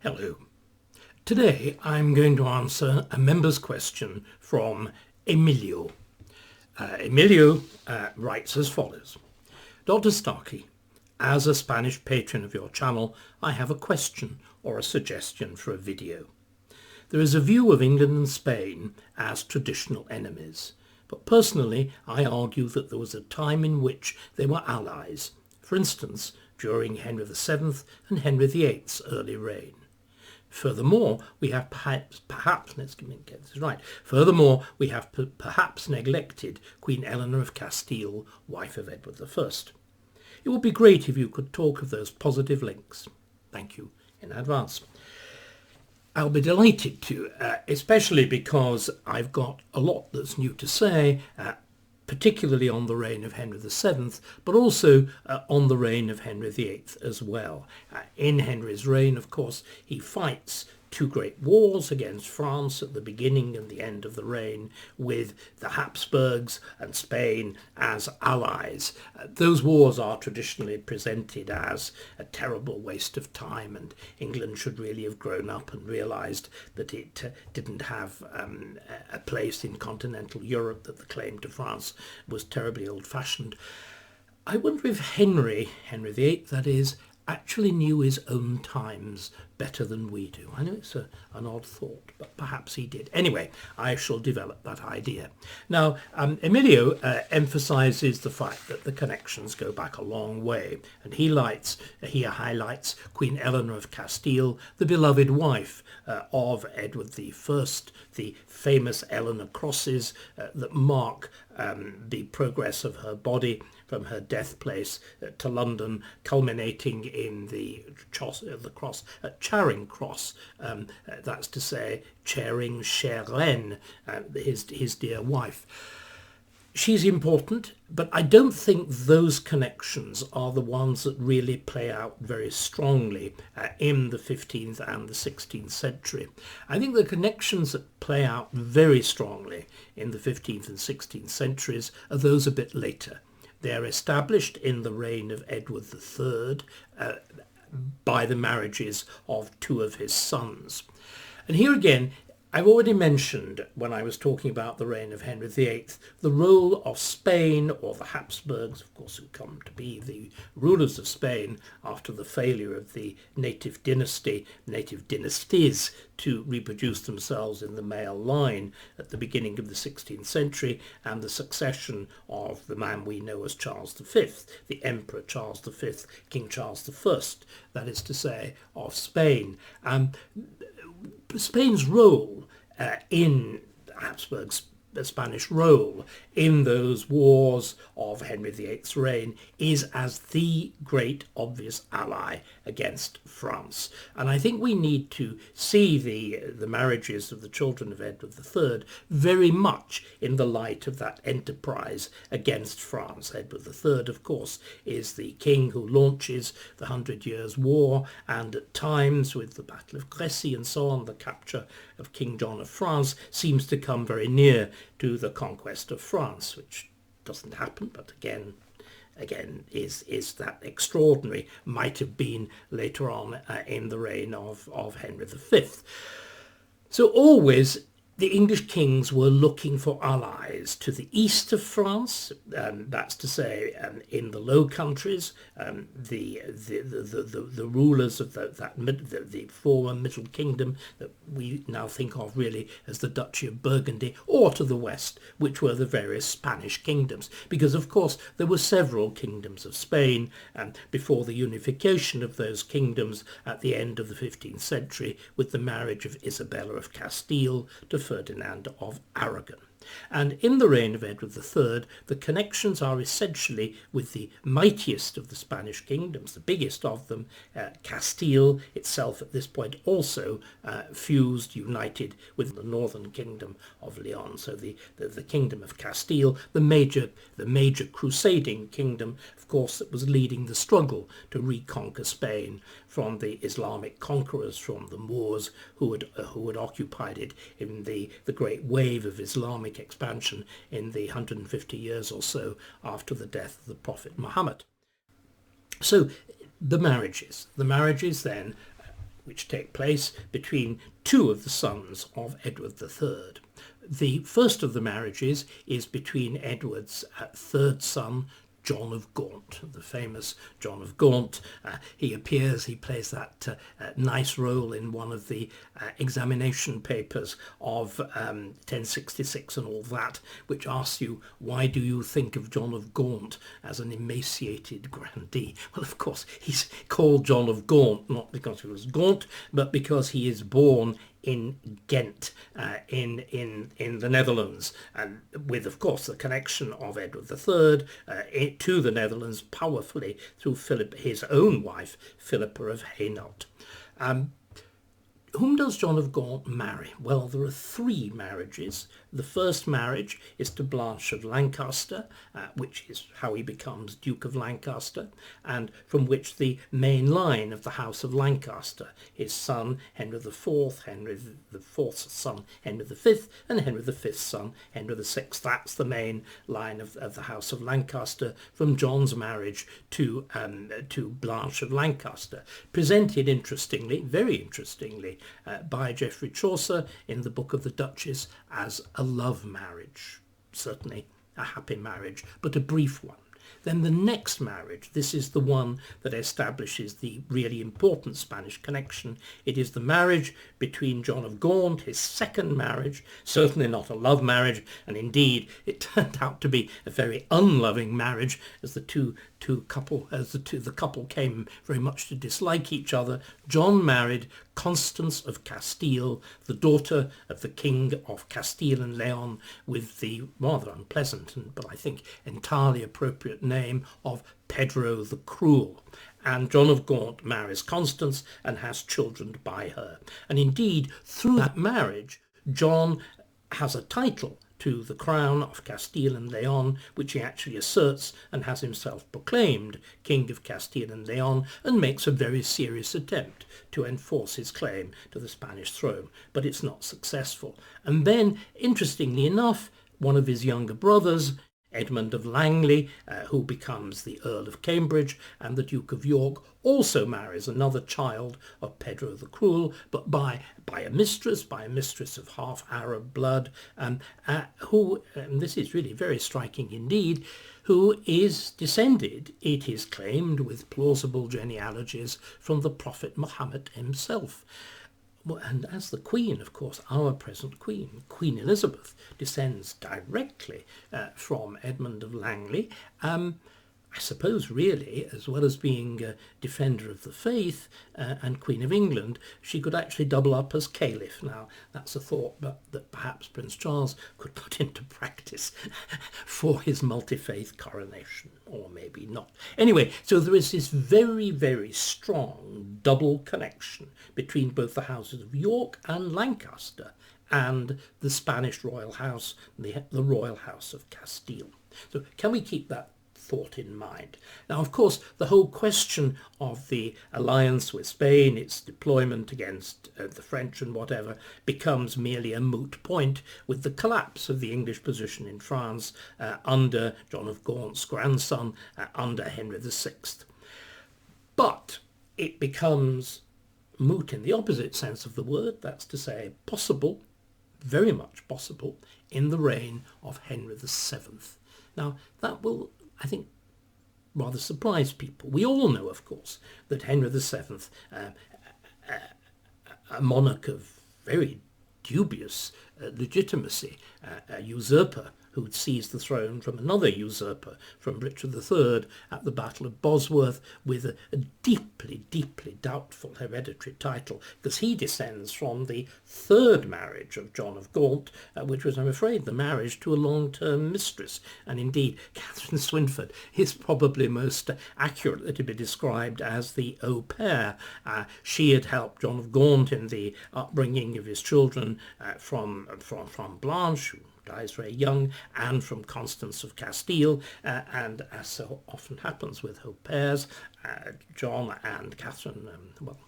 Hello. Today I'm going to answer a member's question from Emilio. Emilio writes as follows. Dr. Starkey, as a Spanish patron of your channel, I have a question or a suggestion for a video. There is a view of England and Spain as traditional enemies, but personally I argue that there was a time in which they were allies, for instance during Henry VII and Henry VIII's early reign. Furthermore, we have perhaps neglected Queen Eleanor of Castile, wife of Edward I. It would be great if you could talk of those positive links. Thank you in advance. I'll be delighted to, especially because I've got a lot that's new to say, particularly on the reign of Henry VII, but also on the reign of Henry VIII as well. In Henry's reign, of course, he fights two great wars against France at the beginning and the end of the reign, with the Habsburgs and Spain as allies. Those wars are traditionally presented as a terrible waste of time, and England should really have grown up and realised that it didn't have a place in continental Europe, that the claim to France was terribly old-fashioned. I wonder if Henry VIII, that is, actually knew his own times better than we do. I know it's an odd thought, but perhaps he did. Anyway, I shall develop that idea. Now, Emilio emphasises the fact that the connections go back a long way, and he highlights Queen Eleanor of Castile, the beloved wife of Edward I, the famous Eleanor crosses that mark the progress of her body from her death place to London, culminating in the cross at Charing Cross, that's to say Charing Cheren, his dear wife. She's important, but I don't think those connections are the ones that really play out very strongly in the 15th and the 16th century. I think the connections that play out very strongly in the 15th and 16th centuries are those a bit later. They're established in the reign of Edward III by the marriages of two of his sons. And here again, I've already mentioned, when I was talking about the reign of Henry VIII, the role of Spain, or the Habsburgs, of course, who come to be the rulers of Spain after the failure of the native dynasties to reproduce themselves in the male line at the beginning of the 16th century, and the succession of the man we know as Charles V, the Emperor Charles V, King Charles I, that is to say, of Spain. Spain's role in Habsburg's Spanish role in those wars of Henry VIII's reign is as the great obvious ally against France. And I think we need to see the marriages of the children of Edward III very much in the light of that enterprise against France. Edward III, of course, is the king who launches the 100 Years' War, and at times, with the Battle of Crécy and so on, the capture of King John of France seems to come very near to the conquest of France, which doesn't happen, but again is that extraordinary, might have been later on in the reign of Henry V. So always the English kings were looking for allies to the east of France, that's to say in the Low Countries, the rulers of the former Middle Kingdom that we now think of really as the Duchy of Burgundy, or to the west, which were the various Spanish kingdoms, because of course there were several kingdoms of Spain before the unification of those kingdoms at the end of the 15th century with the marriage of Isabella of Castile to Ferdinand of Aragon. And in the reign of Edward III, the connections are essentially with the mightiest of the Spanish kingdoms, the biggest of them, Castile itself at this point also united with the northern kingdom of Leon. So the kingdom of Castile, the major crusading kingdom, of course, that was leading the struggle to reconquer Spain from the Islamic conquerors, from the Moors who had occupied it in the great wave of Islamic expansion in the 150 years or so after the death of the Prophet Muhammad. So the marriages then which take place between two of the sons of Edward III. The first of the marriages is between Edward's third son, John of Gaunt, the famous John of Gaunt. He plays that nice role in one of the examination papers of 1066 and all that, which asks you, why do you think of John of Gaunt as an emaciated grandee? Well, of course, he's called John of Gaunt, not because he was gaunt, but because he is born in Ghent, in the Netherlands, and with, of course, the connection of Edward III to the Netherlands powerfully through Philip, his own wife, Philippa of Hainault. Whom does John of Gaunt marry? Well, there are three marriages. The first marriage is to Blanche of Lancaster, which is how he becomes Duke of Lancaster, and from which the main line of the House of Lancaster, his son Henry IV, Henry IV's son Henry V, and Henry V's son Henry VI. That's the main line of the House of Lancaster from John's marriage to Blanche of Lancaster, presented interestingly, very interestingly, by Geoffrey Chaucer in the Book of the Duchess as a love marriage, certainly a happy marriage, but a brief one. Then the next marriage, this is the one that establishes the really important Spanish connection. It is the marriage between John of Gaunt, his second marriage, certainly not a love marriage, and indeed it turned out to be a very unloving marriage, as the couple came very much to dislike each other. John married Constance of Castile, the daughter of the King of Castile and Leon, with the rather unpleasant but I think entirely appropriate name of Pedro the Cruel. And John of Gaunt marries Constance and has children by her. And indeed, through that marriage, John has a title to the crown of Castile and Leon, which he actually asserts and has himself proclaimed King of Castile and Leon, and makes a very serious attempt to enforce his claim to the Spanish throne, but it's not successful. And then, interestingly enough, one of his younger brothers, Edmund of Langley, who becomes the Earl of Cambridge, and the Duke of York, also marries another child of Pedro the Cruel, but by a mistress of half Arab blood, who, and this is really very striking indeed, who is descended, it is claimed, with plausible genealogies from the Prophet Muhammad himself. And as the Queen, of course, our present Queen, Queen Elizabeth, descends directly from Edmund of Langley, I suppose really, as well as being a defender of the faith and Queen of England, she could actually double up as caliph. Now, that's a thought that perhaps Prince Charles could put into practice for his multi-faith coronation, or maybe not. Anyway, so there is this very, very strong double connection between both the houses of York and Lancaster and the Spanish royal house, the royal house of Castile. So can we keep that thought in mind? Now, of course, the whole question of the alliance with Spain, its deployment against the French and whatever, becomes merely a moot point with the collapse of the English position in France under John of Gaunt's grandson, under Henry VI. But it becomes moot in the opposite sense of the word, that's to say possible, very much possible, in the reign of Henry VII. Now, that will, I think, rather surprise people. We all know, of course, that Henry VII, a monarch of very dubious legitimacy, a usurper who'd seized the throne from another usurper, from Richard III, at the Battle of Bosworth, with a deeply, deeply doubtful hereditary title, because he descends from the third marriage of John of Gaunt, which was, I'm afraid, the marriage to a long-term mistress. And indeed, Catherine Swynford is probably most accurately to be described as the au pair. She had helped John of Gaunt in the upbringing of his children from Blanche, who dies very young, and from Constance of Castile, and as so often happens with au pairs, John and Catherine,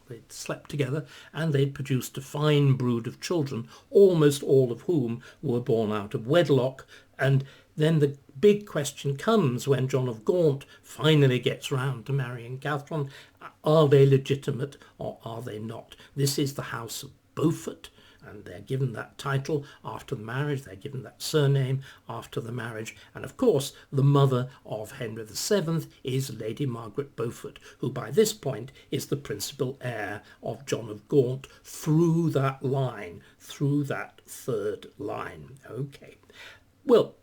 they'd slept together and they'd produced a fine brood of children, almost all of whom were born out of wedlock, and then the big question comes when John of Gaunt finally gets round to marrying Catherine. Are they legitimate or are they not? This is the House of Beaufort, and they're given that title after the marriage. They're given that surname after the marriage. And of course, the mother of Henry VII is Lady Margaret Beaufort, who by this point is the principal heir of John of Gaunt through that line, through that third line. Okay. Well,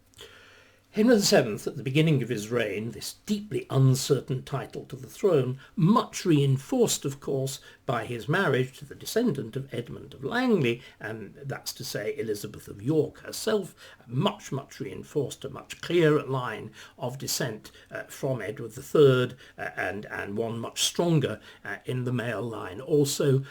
Henry VII, at the beginning of his reign, this deeply uncertain title to the throne, much reinforced, of course, by his marriage to the descendant of Edmund of Langley, and that's to say Elizabeth of York herself, much reinforced, a much clearer line of descent from Edward III, and one much stronger in the male line. Also,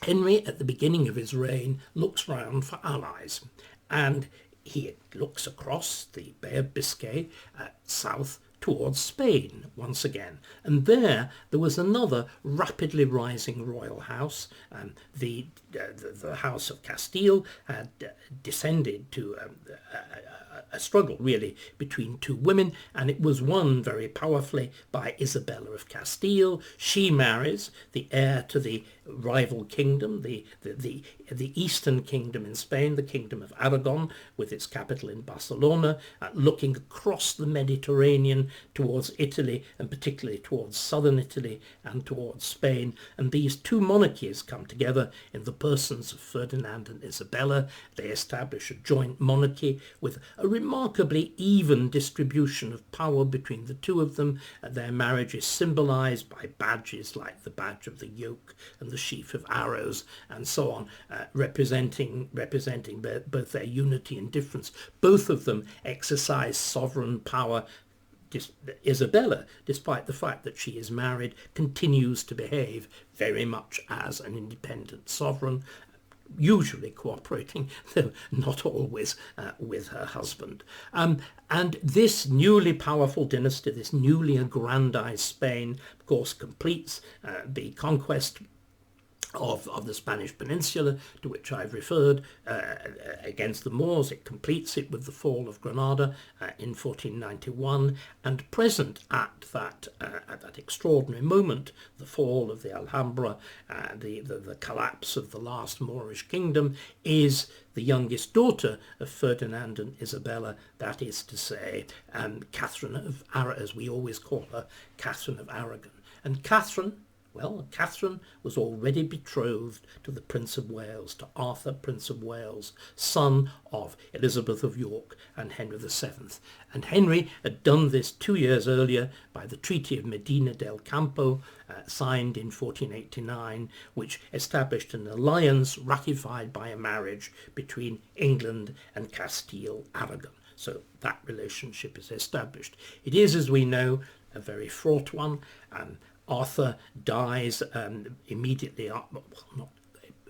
Henry, at the beginning of his reign, looks round for allies, and he looks across the Bay of Biscay south towards Spain once again. And there was another rapidly rising royal house. The House of Castile had descended to a struggle really between two women, and it was won very powerfully by Isabella of Castile. She marries the heir to the rival kingdom, the eastern kingdom in Spain, the Kingdom of Aragon, with its capital in Barcelona, looking across the Mediterranean towards Italy, and particularly towards southern Italy and towards Spain. And these two monarchies come together in the persons of Ferdinand and Isabella. They establish a joint monarchy with a remarkably even distribution of power between the two of them. Their marriage is symbolized by badges like the badge of the yoke and the sheaf of arrows and so on, representing both their unity and difference. Both of them exercise sovereign power. Isabella, despite the fact that she is married, continues to behave very much as an independent sovereign, usually cooperating, though not always, with her husband. And this newly powerful dynasty, this newly aggrandized Spain, of course, completes the conquest of the Spanish Peninsula, to which I've referred, against the Moors. It completes it with the fall of Granada in 1491, and present at that extraordinary moment, the fall of the Alhambra, the collapse of the last Moorish kingdom, is the youngest daughter of Ferdinand and Isabella, that is to say, Catherine of Aragon, as we always call her, Catherine of Aragon. And Catherine was already betrothed to the Prince of Wales, to Arthur, Prince of Wales, son of Elizabeth of York and Henry VII. And Henry had done this 2 years earlier by the Treaty of Medina del Campo, signed in 1489, which established an alliance ratified by a marriage between England and Castile-Aragon. So that relationship is established. It is, as we know, a very fraught one. Arthur dies immediately,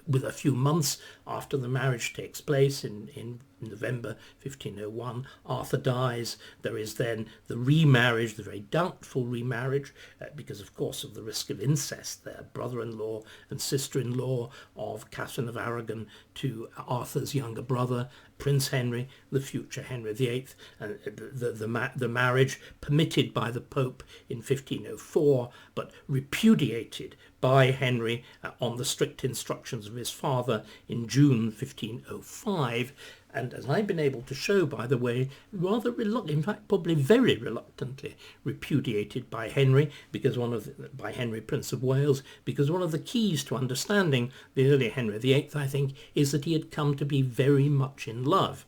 with a few months after the marriage takes place in November 1501. Arthur dies. There is then the remarriage, the very doubtful remarriage, because of course of the risk of incest there, brother-in-law and sister-in-law of Catherine of Aragon to Arthur's younger brother, Prince Henry, the future Henry VIII, and the marriage permitted by the Pope in 1504, but repudiated by Henry on the strict instructions of his father in June 1505, and as I've been able to show, by the way, rather reluctant, in fact probably very reluctantly repudiated by Henry, by Henry, Prince of Wales, because one of the keys to understanding the early Henry VIII, I think, is that he had come to be very much in love,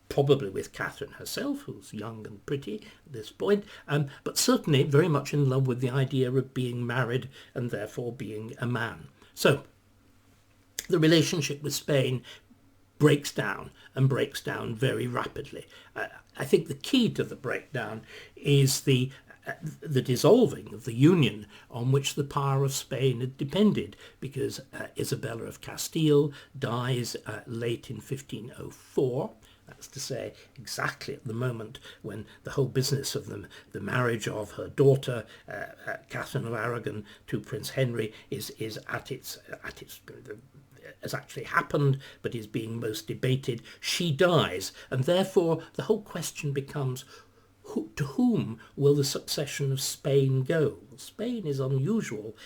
probably with Catherine herself, who's young and pretty at this point, but certainly very much in love with the idea of being married and therefore being a man. So the relationship with Spain breaks down very rapidly. I think the key to the breakdown is the dissolving of the union on which the power of Spain had depended, because Isabella of Castile dies late in 1504. That's to say, exactly at the moment when the whole business of the marriage of her daughter, Catherine of Aragon, to Prince Henry is at its has actually happened, but is being most debated. She dies, and therefore the whole question becomes, to whom will the succession of Spain go? Spain is unusual,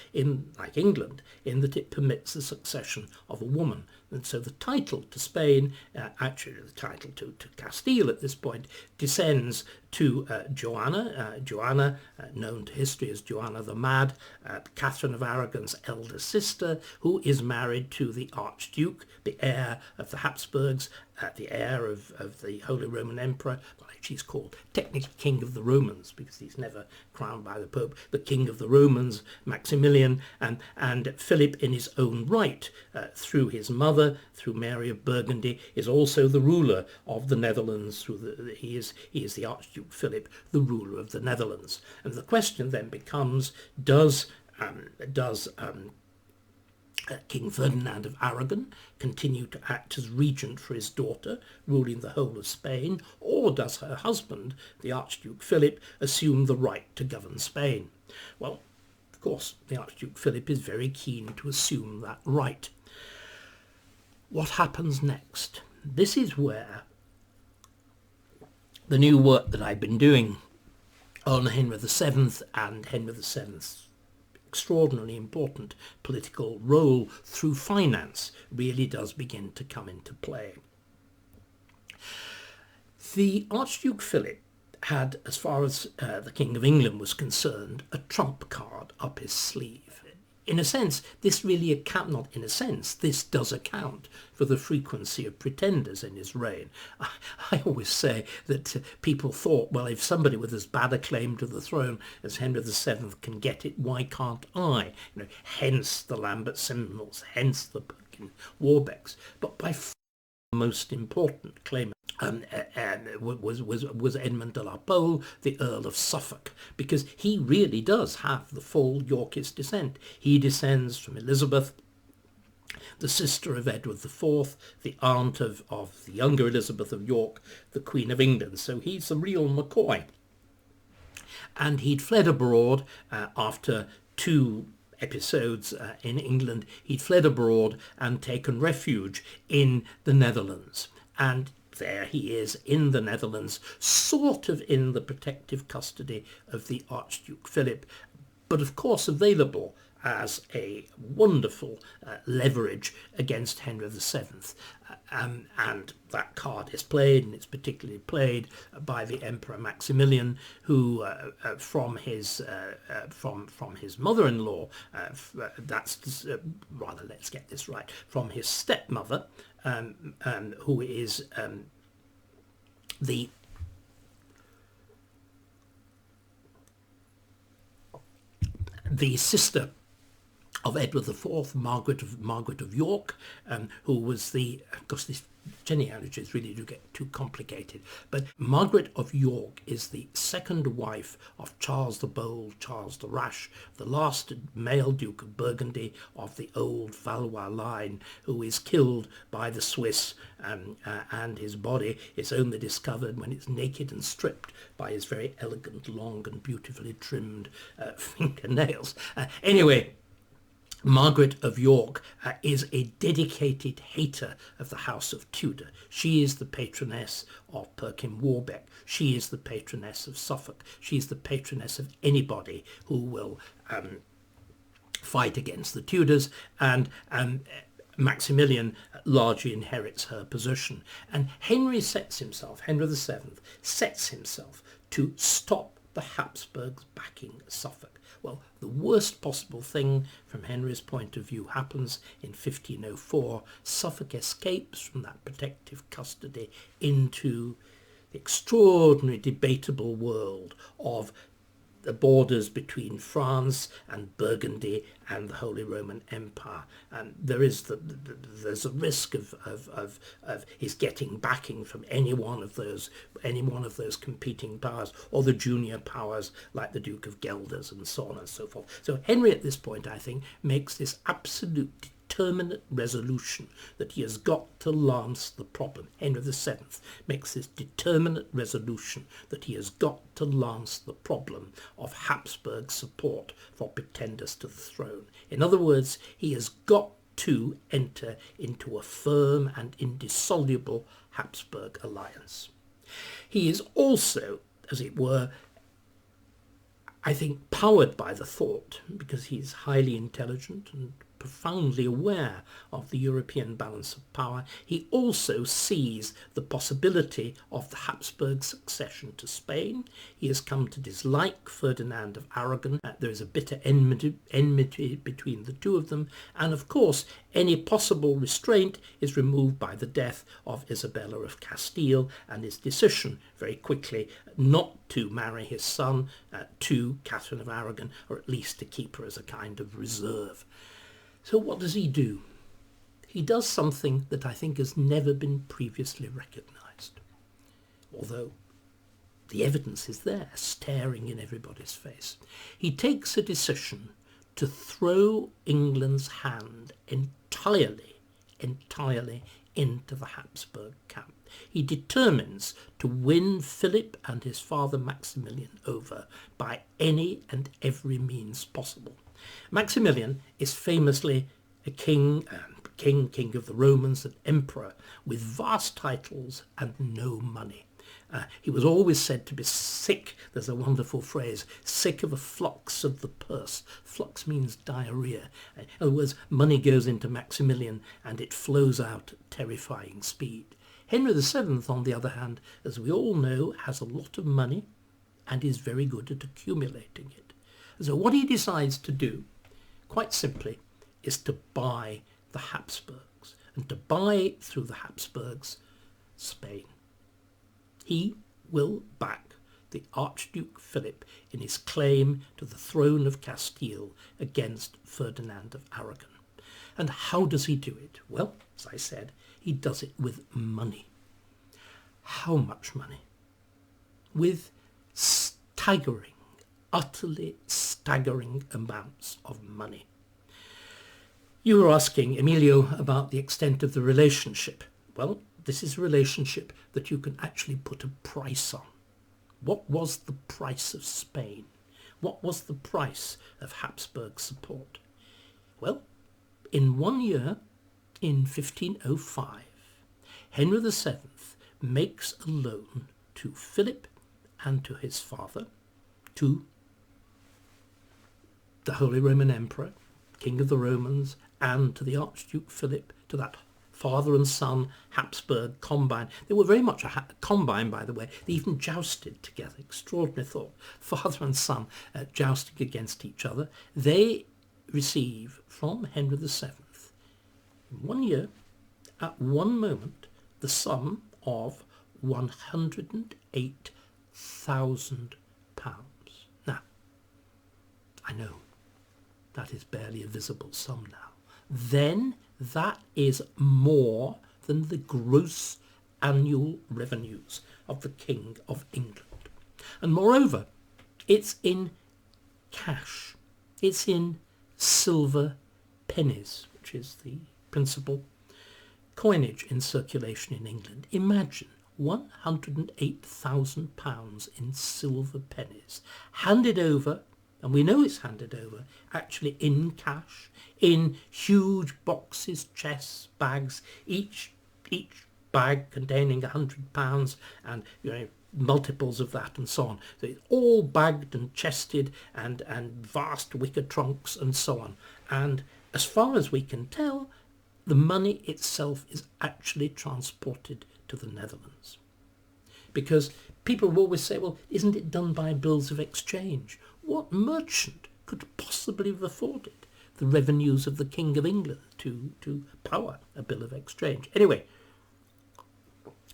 like England, in that it permits the succession of a woman. And so the title to Spain, actually the title to Castile at this point, descends to Joanna. Joanna, known to history as Joanna the Mad, Catherine of Aragon's elder sister, who is married to the Archduke, the heir of the Habsburgs, the heir of the Holy Roman Emperor. Well, he's called technically King of the Romans because he's never crowned by the Pope, the King of the Romans, Maximilian, and Philip in his own right, through his mother, through Mary of Burgundy, is also the ruler of the Netherlands. He is the Archduke Philip, the ruler of the Netherlands. And the question then becomes, does King Ferdinand of Aragon continue to act as regent for his daughter, ruling the whole of Spain, or does her husband, the Archduke Philip, assume the right to govern Spain? Well, of course, the Archduke Philip is very keen to assume that right. What happens next? This is where the new work that I've been doing on Henry VII and Henry VII's extraordinarily important political role through finance really does begin to come into play. The Archduke Philip had, as far as the King of England was concerned, a trump card up his sleeve. In a sense, this does account for the frequency of pretenders in his reign. I always say that people thought, well, if somebody with as bad a claim to the throne as Henry VII can get it, why can't I? Hence the Lambert Simnels, hence the Perkin Warbecks. But by far the most important claimant was Edmund de la Pole, the Earl of Suffolk, because he really does have the full Yorkist descent. He descends from Elizabeth, the sister of Edward IV, the aunt of the younger Elizabeth of York, the Queen of England. So he's the real McCoy. And he'd fled abroad after two episodes in England. He'd fled abroad and taken refuge in the Netherlands. And there he is in the Netherlands, sort of in the protective custody of the Archduke Philip, but of course available as a wonderful leverage against Henry VII. And that card is played, and it's particularly played by the Emperor Maximilian, who from his mother-in-law, let's get this right, from his stepmother, who is the sister of Edward IV, Margaret of York, who was of course these genealogies really do get too complicated, but Margaret of York is the second wife of Charles the Bold, Charles the Rash, the last male Duke of Burgundy of the old Valois line, who is killed by the Swiss, and his body is only discovered when it's naked and stripped by his very elegant, long and beautifully trimmed fingernails. Anyway, Margaret of York is a dedicated hater of the House of Tudor. She is the patroness of Perkin Warbeck. She is the patroness of Suffolk. She is the patroness of anybody who will fight against the Tudors, and Maximilian largely inherits her position. And Henry VII sets himself to stop the Habsburgs backing Suffolk. Well, the worst possible thing from Henry's point of view happens in 1504. Suffolk escapes from that protective custody into the extraordinary debatable world of the borders between France and Burgundy and the Holy Roman Empire, and there's a risk of his getting backing from any one of those competing powers, or the junior powers like the Duke of Guelders and so on and so forth. So Henry at this point, I think, makes this absolute determinate resolution that he has got to lance the problem. Henry VII makes this determinate resolution that he has got to lance the problem of Habsburg support for pretenders to the throne. In other words, he has got two enter into a firm and indissoluble Habsburg alliance. He is also, as it were, I think, powered by the thought, because he is highly intelligent and profoundly aware of the European balance of power. He also sees the possibility of the Habsburg succession to Spain. He has come to dislike Ferdinand of Aragon. There is a bitter enmity between the two of them, and of course any possible restraint is removed by the death of Isabella of Castile and his decision very quickly not to marry his son to Catherine of Aragon, or at least to keep her as a kind of reserve. So what does he do? He does something that I think has never been previously recognised, although the evidence is there, staring in everybody's face. He takes a decision to throw England's hand entirely into the Habsburg camp. He determines to win Philip and his father Maximilian over by any and every means possible. Maximilian is famously a king of the Romans, an emperor with vast titles and no money. He was always said to be sick, there's a wonderful phrase, sick of a flux of the purse. Flux means diarrhea. In other words, money goes into Maximilian and it flows out at terrifying speed. Henry VII, on the other hand, as we all know, has a lot of money and is very good at accumulating it. So what he decides to do, quite simply, is to buy the Habsburgs, and to buy through the Habsburgs Spain. He will back the Archduke Philip in his claim to the throne of Castile against Ferdinand of Aragon. And how does he do it? Well, as I said, he does it with money. How much money? With utterly staggering amounts of money. You were asking, Emilio, about the extent of the relationship. Well, this is a relationship that you can actually put a price on. What was the price of Spain? What was the price of Habsburg support? Well, in 1 year, in 1505, Henry VII makes a loan to Philip and to his father, to the Holy Roman Emperor, King of the Romans, and to the Archduke Philip, to that father and son Habsburg combine. They were very much a combine, by the way. They even jousted together. Extraordinary thought. Father and son jousting against each other. They receive from Henry VII, in 1 year, at one moment, the sum of £108,000. Now, I know that is barely a visible sum now. Then that is more than the gross annual revenues of the King of England. And moreover, it's in cash. It's in silver pennies, which is the principal coinage in circulation in England. Imagine £108,000 in silver pennies handed over, and we know it's handed over, actually in cash, in huge boxes, chests, bags, each bag containing £100 and multiples of that and so on. So it's all bagged and chested and vast wicker trunks and so on. And as far as we can tell, the money itself is actually transported to the Netherlands. Because people will always say, well, isn't it done by bills of exchange? What merchant could possibly have afforded the revenues of the King of England to power a bill of exchange? Anyway,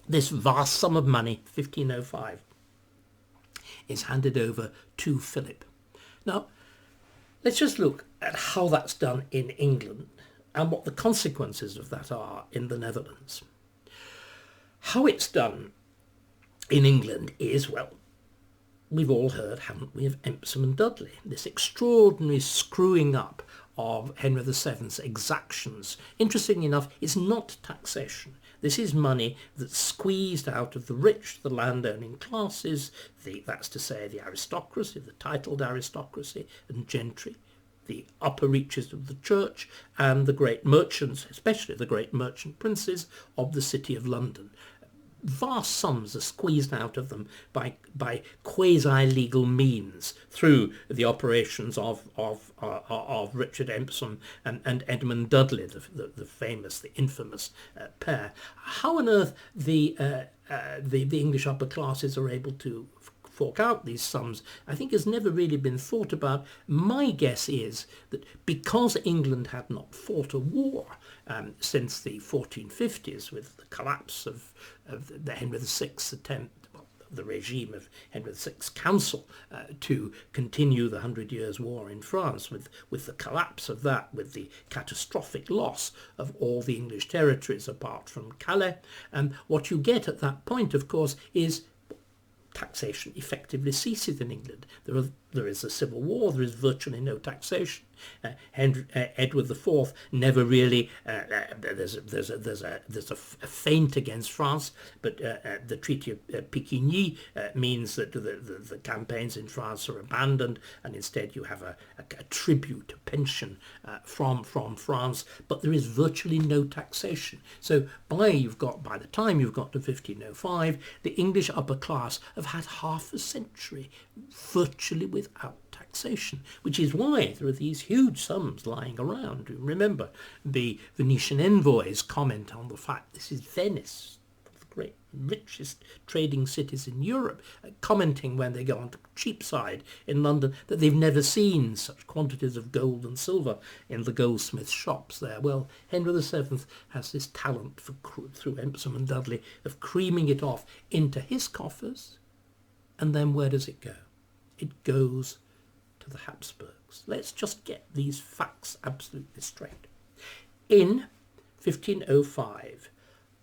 this vast sum of money, 1505, is handed over to Philip. Now, let's just look at how that's done in England and what the consequences of that are in the Netherlands. How it's done in England is, well, we've all heard, haven't we, of Empson and Dudley, this extraordinary screwing up of Henry VII's exactions. Interestingly enough, it's not taxation. This is money that's squeezed out of the rich, the landowning classes, that's to say the aristocracy, the titled aristocracy and gentry, the upper reaches of the church and the great merchants, especially the great merchant princes of the City of London. Vast sums are squeezed out of them by quasi-legal means through the operations of Richard Empson and Edmund Dudley, the famous, the infamous pair. How on earth the English upper classes are able to fork out these sums, I think, has never really been thought about. My guess is that because England had not fought a war since the 1450s, with the collapse of the Henry VI's attempt, the regime of Henry VI's council to continue the 100 Years' War in France, with the collapse of that, with the catastrophic loss of all the English territories apart from Calais, and what you get at that point, of course, is taxation effectively ceases in England. There is a civil war. There is virtually no taxation. Edward IV never really. There's a feint against France, but the Treaty of Picquigny means that the campaigns in France are abandoned, and instead you have a tribute, a pension from France. But there is virtually no taxation. So by the time you've got to 1505, the English upper class have had half a century virtually without taxation, which is why there are these huge sums lying around. Remember, the Venetian envoys comment on the fact this is Venice, the great richest trading cities in Europe, commenting when they go on to Cheapside in London that they've never seen such quantities of gold and silver in the goldsmith shops there. Well, Henry VII has this talent through Empson and Dudley of creaming it off into his coffers, and then where does it go? It goes to the Habsburgs. Let's just get these facts absolutely straight. In 1505,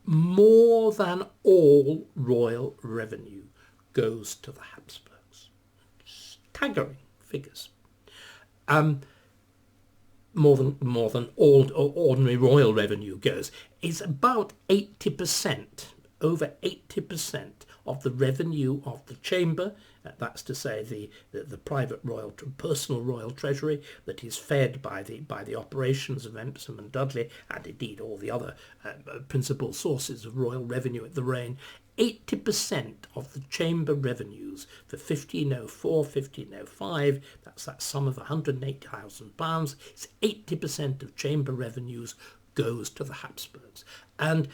more than all royal revenue goes to the Habsburgs. Staggering figures. More than all ordinary royal revenue goes. It's about 80%, over 80% of the revenue of the chamber, that's to say the private royal, personal royal treasury that is fed by the operations of Empson and Dudley, and indeed all the other principal sources of royal revenue at the reign. 80% of the chamber revenues for 1504, 1505, that's that sum of £180,000, it's 80% of chamber revenues goes to the Habsburgs. And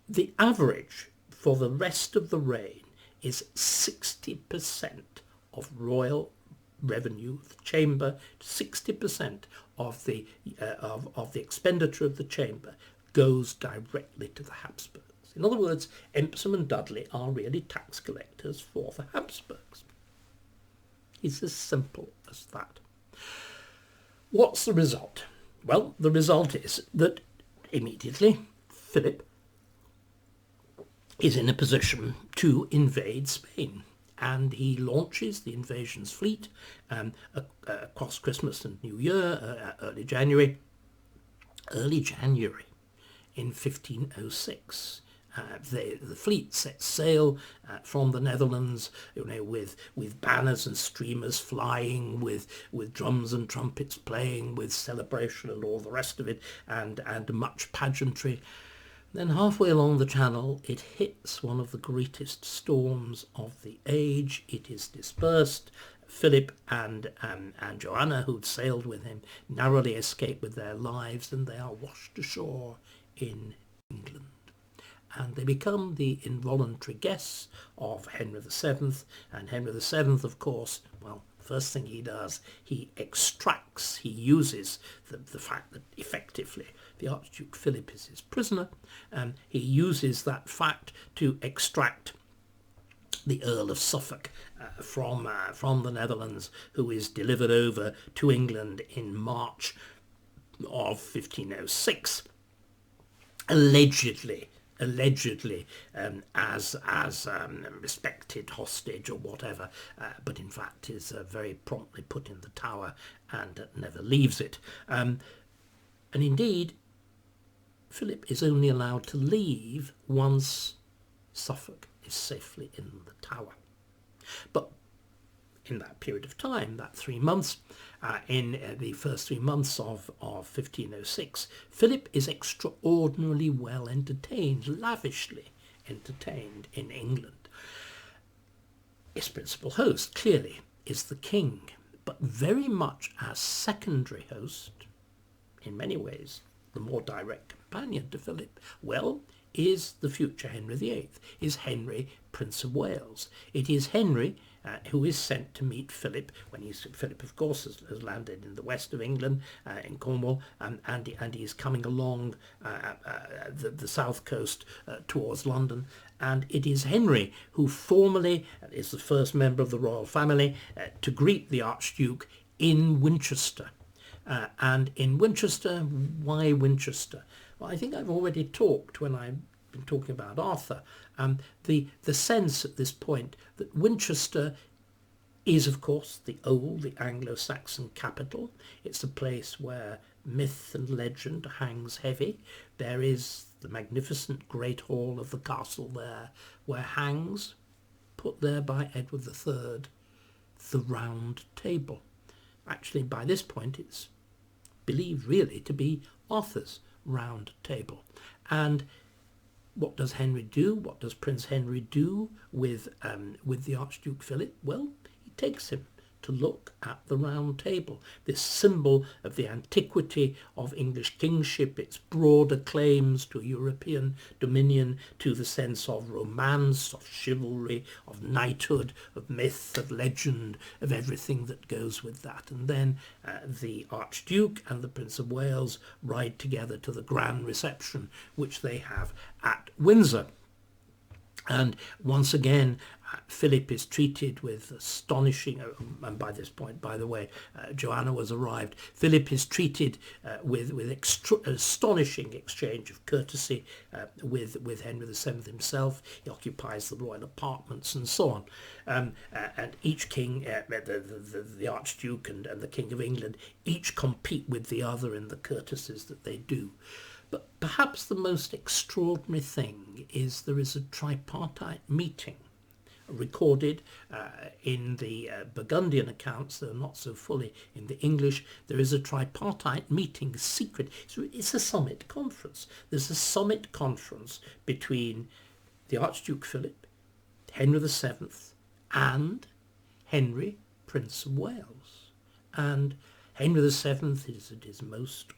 the average for the rest of the reign is 60% of royal revenue, the chamber, 60% of the expenditure of the chamber goes directly to the Habsburgs. In other words, Empson and Dudley are really tax collectors for the Habsburgs. It's as simple as that. What's the result? Well, the result is that immediately Philip is in a position to invade Spain, and he launches the invasion's fleet across Christmas and New Year, early January in 1506. The fleet sets sail from the Netherlands, with banners and streamers flying, with drums and trumpets playing, with celebration and all the rest of it, and much pageantry. Then halfway along the channel, it hits one of the greatest storms of the age. It is dispersed. Philip and Joanna, who'd sailed with him, narrowly escape with their lives, and they are washed ashore in England. And they become the involuntary guests of Henry VII. And Henry VII, of course, well, first thing he does, he uses the fact that effectively the Archduke Philip is his prisoner, and he uses that fact to extract the Earl of Suffolk from the Netherlands, who is delivered over to England in March of 1506, allegedly as respected hostage or whatever, but in fact is very promptly put in the Tower and never leaves it. And indeed, Philip is only allowed to leave once Suffolk is safely in the Tower. But in that period of time, that 3 months, in the first 3 months of 1506, Philip is extraordinarily well entertained, lavishly entertained in England. His principal host, clearly, is the king, but very much as secondary host, in many ways, the more direct companion to Philip, well, is the future Henry VIII, is Henry, Prince of Wales. It is Henry who is sent to meet Philip when Philip, of course, has landed in the west of England, in Cornwall, and he is coming along the south coast towards London. And it is Henry who formally is the first member of the royal family to greet the Archduke in Winchester. And in Winchester, why Winchester? Well, I think I've already talked when I've been talking about Arthur, the sense at this point that Winchester is, of course, the Anglo-Saxon capital. It's a place where myth and legend hangs heavy. There is the magnificent Great Hall of the castle there, where hangs, put there by Edward III, the Round Table. Actually, by this point, it's believed really to be Arthur's Round Table. And what does Henry do? What does Prince Henry do with the Archduke Philip? Well, he takes him to look at the Round Table, this symbol of the antiquity of English kingship, its broader claims to European dominion, to the sense of romance, of chivalry, of knighthood, of myth, of legend, of everything that goes with that. And then the Archduke and the Prince of Wales ride together to the grand reception which they have at Windsor. And once again, Philip is treated with astonishing, and by this point, by the way, Joanna was arrived. Philip is treated with astonishing exchange of courtesy with Henry VII himself. He occupies the royal apartments and so on. And each king, the Archduke and the King of England, each compete with the other in the courtesies that they do. But perhaps the most extraordinary thing is there is a tripartite meeting recorded in the Burgundian accounts, though not so fully in the English. There is a tripartite meeting, secret. So it's a summit conference. There's a summit conference between the Archduke Philip, Henry VII, and Henry, Prince of Wales. And Henry VII is most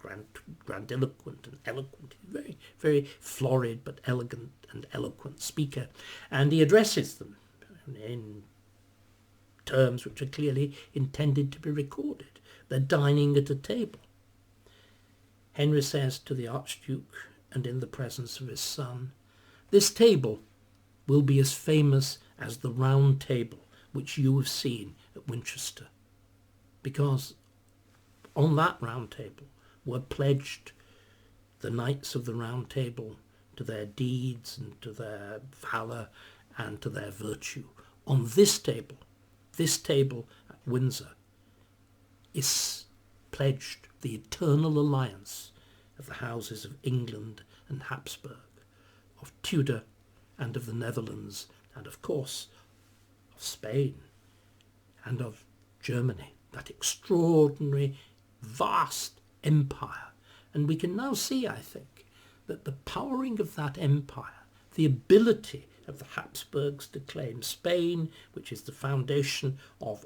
grandiloquent and eloquent. He's very, very florid but elegant and eloquent speaker. And he addresses them in terms which are clearly intended to be recorded. They're dining at a table. Henry says to the Archduke, and in the presence of his son, "This table will be as famous as the Round Table which you have seen at Winchester, because on that Round Table were pledged the knights of the Round Table to their deeds and to their valour and to their virtue. On this table at Windsor, is pledged the eternal alliance of the houses of England and Habsburg, of Tudor and of the Netherlands, and of course of Spain and of Germany, that extraordinary vast empire." And we can now see, I think, that the powering of that empire, the ability of the Habsburgs to claim Spain, which is the foundation of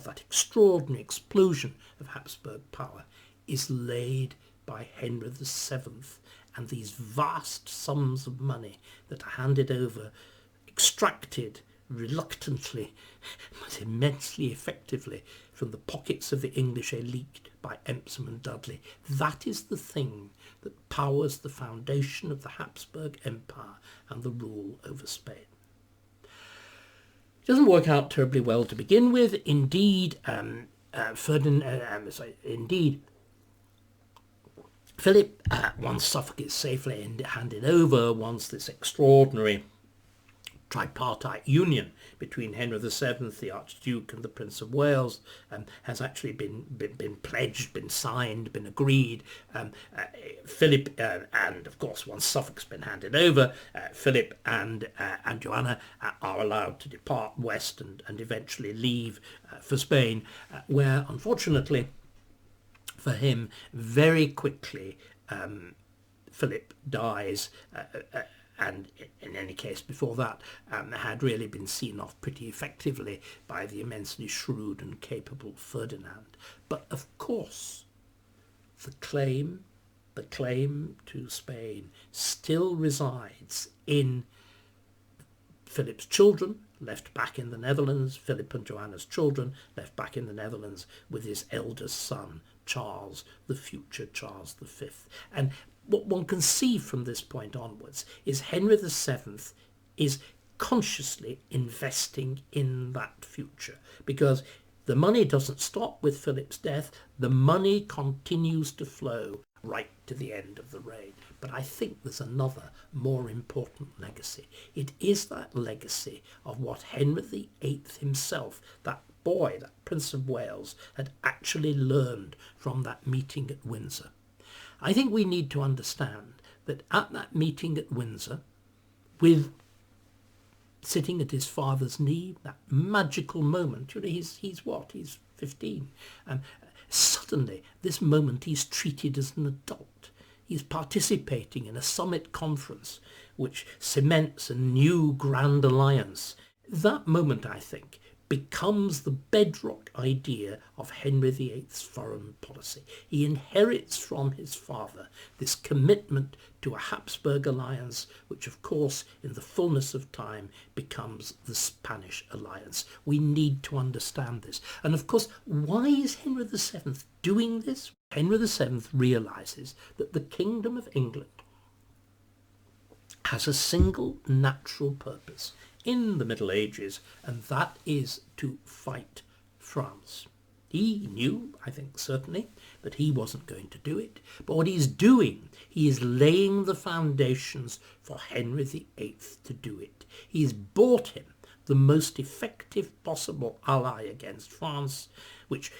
that extraordinary explosion of Habsburg power, is laid by Henry VII, and these vast sums of money that are handed over, extracted reluctantly but immensely effectively from the pockets of the English elite by Empson and Dudley. That is the thing that powers the foundation of the Habsburg Empire and the rule over Spain. It doesn't work out terribly well to begin with. Indeed, Philip, once Suffolk is safely handed over, once this extraordinary tripartite union between Henry VII, the Archduke, and the Prince of Wales has actually been pledged, been signed, been agreed. Philip and, of course, once Suffolk's been handed over, Philip and Joanna are allowed to depart west and eventually leave for Spain, where, unfortunately for him, very quickly Philip dies, and in any case before that had really been seen off pretty effectively by the immensely shrewd and capable Ferdinand. But of course, the claim to Spain still resides in Philip's children, left back in the Netherlands, Philip and Joanna's children, left back in the Netherlands with his eldest son, Charles, the future Charles V. And what one can see from this point onwards is Henry VII is consciously investing in that future, because the money doesn't stop with Philip's death. The money continues to flow right to the end of the reign. But I think there's another more important legacy. It is that legacy of what Henry VIII himself, that boy, that Prince of Wales, had actually learned from that meeting at Windsor. I think we need to understand that at that meeting at Windsor, with sitting at his father's knee, that magical moment, he's what? He's 15. Suddenly, this moment, he's treated as an adult. He's participating in a summit conference which cements a new grand alliance. That moment, I think, becomes the bedrock idea of Henry VIII's foreign policy. He inherits from his father this commitment to a Habsburg alliance, which of course in the fullness of time becomes the Spanish alliance. We need to understand this. And of course, why is Henry VII doing this? Henry VII realises that the Kingdom of England has a single natural purpose in the Middle Ages, and that is to fight France. He knew, I think certainly, that he wasn't going to do it, but what he's doing, he is laying the foundations for Henry VIII to do it. He's bought him the most effective possible ally against France, which,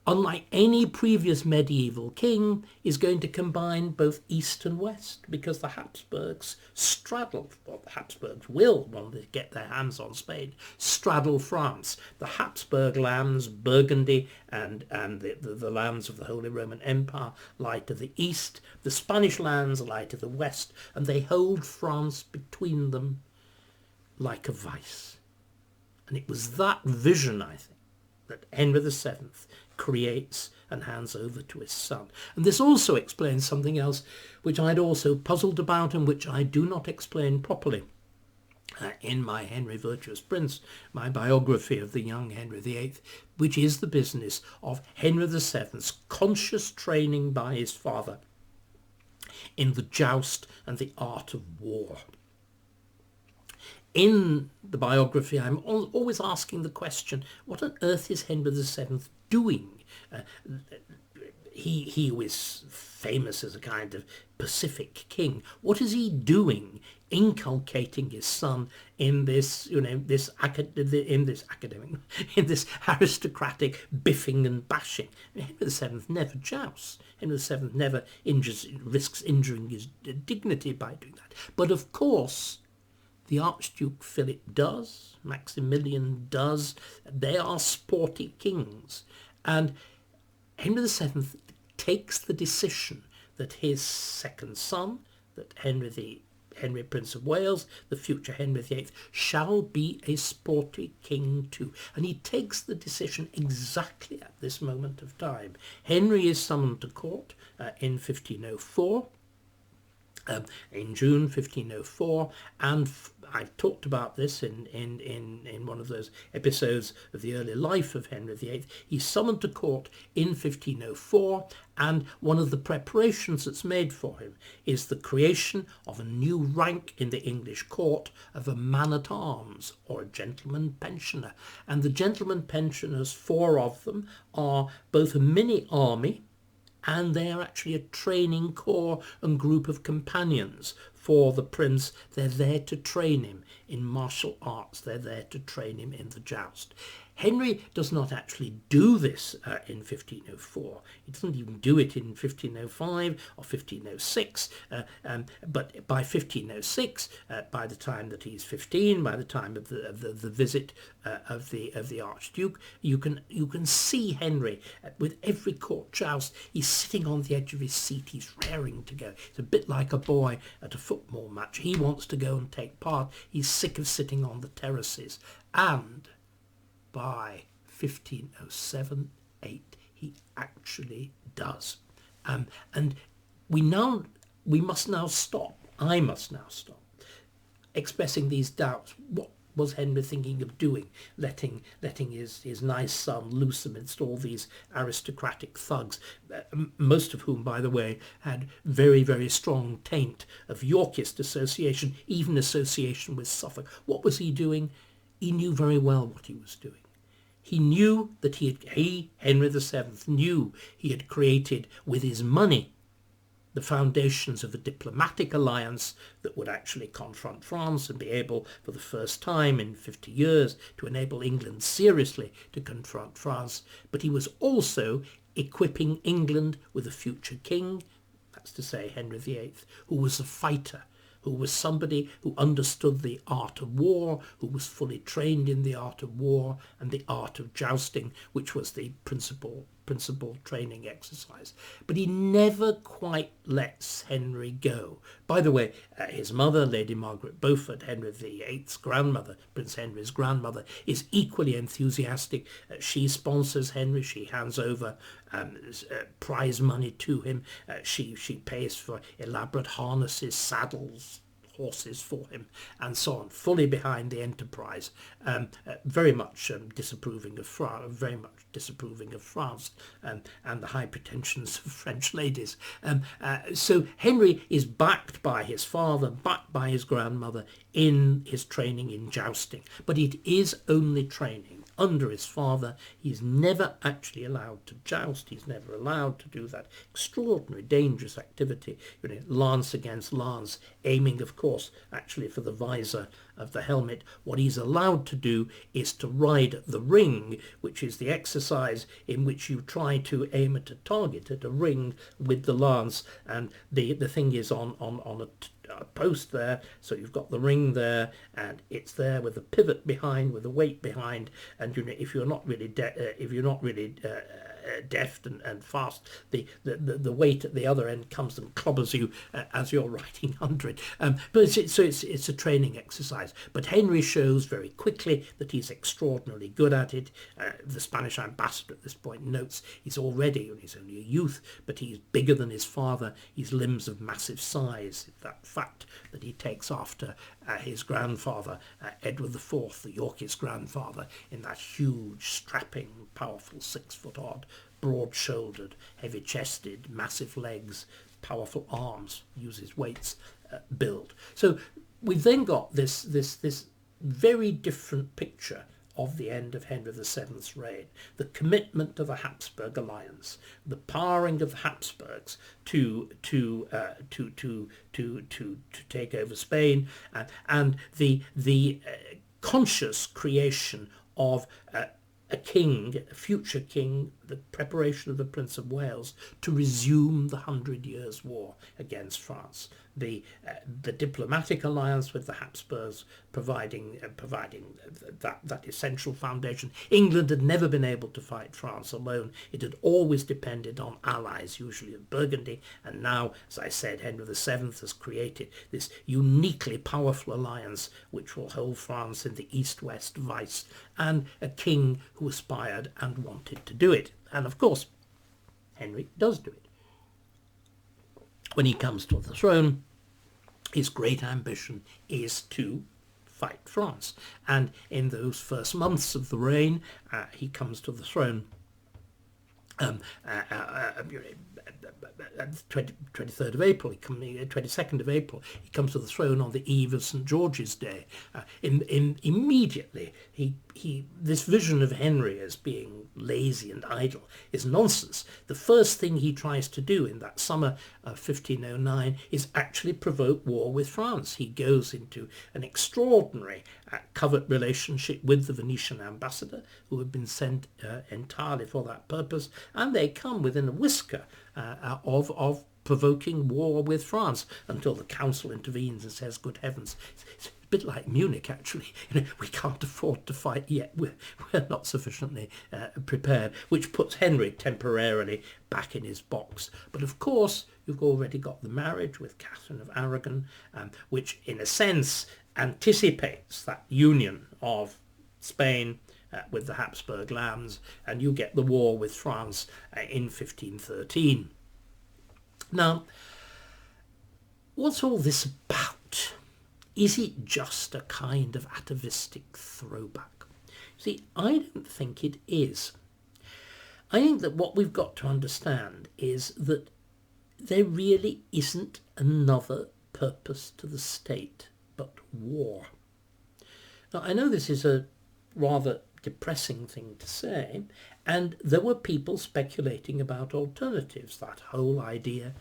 unlike any previous medieval king, is going to combine both East and West, because the Habsburgs straddle, or the Habsburgs will, when they get their hands on Spain, straddle France. The Habsburg lands, Burgundy, and the lands of the Holy Roman Empire lie to the east. The Spanish lands lie to the west, and they hold France between them like a vice. And it was that vision, I think, that Henry VII creates and hands over to his son. And this also explains something else which I'd also puzzled about and which I do not explain properly in my Henry Virtuous Prince, my biography of the young Henry VIII, which is the business of Henry VII's conscious training by his father in the joust and the art of war. In the biography, I'm always asking the question, what on earth is Henry VII doing? He was famous as a kind of Pacific king. What is he doing, inculcating his son in this, this aristocratic biffing and bashing? Henry VII never jousts. Henry VII never risks injuring his dignity by doing that. But of course, the Archduke Philip does, Maximilian does. They are sporty kings. And Henry VII takes the decision that his second son, that Henry Prince of Wales, the future Henry VIII, shall be a sporty king too. And he takes the decision exactly at this moment of time. Henry is summoned to court in 1504. In June 1504, and I've talked about this in one of those episodes of the early life of Henry VIII. He's summoned to court in 1504, and one of the preparations that's made for him is the creation of a new rank in the English court of a man-at-arms, or a gentleman pensioner. And the gentleman pensioners, 4 of them, are both a mini army and they are actually a training corps and group of companions for the prince. They're there to train him in martial arts. They're there to train him in the joust. Henry does not actually do this in 1504. He doesn't even do it in 1505 or 1506. But by 1506, by the time that he's 15, by the time of the visit of the Archduke, you can see Henry with every court joust. He's sitting on the edge of his seat. He's raring to go. It's a bit like a boy at a football match. He wants to go and take part. He's sick of sitting on the terraces. And by 1507-8, he actually does. And I must now stop expressing these doubts. What was Henry thinking of doing, letting his nice son loose amidst all these aristocratic thugs, most of whom, by the way, had very, very strong taint of Yorkist association, even association with Suffolk? What was he doing? He knew very well what he was doing. He knew that Henry VII, knew he had created with his money the foundations of a diplomatic alliance that would actually confront France and be able, for the first time in 50 years, to enable England seriously to confront France. But he was also equipping England with a future king, that's to say Henry VIII, who was a fighter, who was somebody who understood the art of war, who was fully trained in the art of war and the art of jousting, which was the principal training exercise. But he never quite lets Henry go. By the way, his mother, Lady Margaret Beaufort, Henry VIII's grandmother, Prince Henry's grandmother, is equally enthusiastic. She sponsors Henry. She hands over prize money to him. She pays for elaborate harnesses, saddles, horses for him, and so on, fully behind the enterprise, very much disapproving of France, and the high pretensions of French ladies. So Henry is backed by his father, backed by his grandmother in his training in jousting, but it is only training. Under his father, he's never actually allowed to joust. He's never allowed to do that extraordinary, dangerous activity, lance against lance, aiming, of course, actually for the visor of the helmet. What he's allowed to do is to ride the ring, which is the exercise in which you try to aim at a target, at a ring with the lance, and the thing is on a post there, so you've got the ring there, and it's there with a pivot behind, with a weight behind, and if you're not really deft and fast, the weight at the other end comes and clobbers you as you're riding under it. But it's a training exercise. But Henry shows very quickly that he's extraordinarily good at it. The Spanish ambassador at this point notes he's only a youth, but he's bigger than his father. He's limbs of massive size. That fact that he takes after his grandfather, Edward IV, the Yorkist grandfather, in that huge, strapping, powerful 6-foot-odd, broad-shouldered, heavy-chested, massive legs, powerful arms, uses weights, build. So we've then got this very different picture of the end of Henry VII's reign, the commitment of the Habsburg alliance, the powering of the Habsburgs to take over Spain, and the conscious creation of a king, a future king, the preparation of the Prince of Wales to resume the 100 Years' War against France. The diplomatic alliance with the Habsburgs providing that essential foundation. England had never been able to fight France alone. It had always depended on allies, usually of Burgundy, and now, as I said, Henry VII has created this uniquely powerful alliance which will hold France in the east-west vice, and a king who aspired and wanted to do it. And of course, Henry does do it. When he comes to the throne, his great ambition is to fight France. And in those first months of the reign, he comes to the throne 23rd of April, 22nd of April, he comes to the throne on the eve of St George's Day. Immediately, this vision of Henry as being lazy and idle is nonsense. The first thing he tries to do in that summer of 1509 is actually provoke war with France. He goes into an extraordinary covert relationship with the Venetian ambassador, who had been sent entirely for that purpose, and they come within a whisker of provoking war with France, until the council intervenes and says, good heavens, it's a bit like Munich, actually. We can't afford to fight yet. We're not sufficiently prepared, which puts Henry temporarily back in his box. But of course, you've already got the marriage with Catherine of Aragon, which in a sense anticipates that union of Spain with the Habsburg lands, and you get the war with France in 1513. Now, what's all this about? Is it just a kind of atavistic throwback? See, I don't think it is. I think that what we've got to understand is that there really isn't another purpose to the state but war. Now, I know this is a rather depressing thing to say, and there were people speculating about alternatives. That whole idea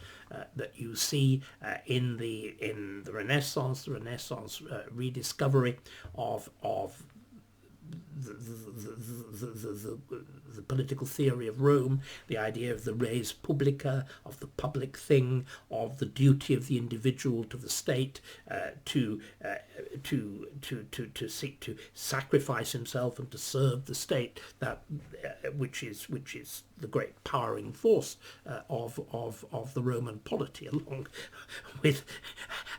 that you see in the Renaissance rediscovery of the political theory of Rome, the idea of the res publica, of the public thing, of the duty of the individual to the state, to seek to sacrifice himself and to serve the state, that which is the great powering force of the Roman polity, along with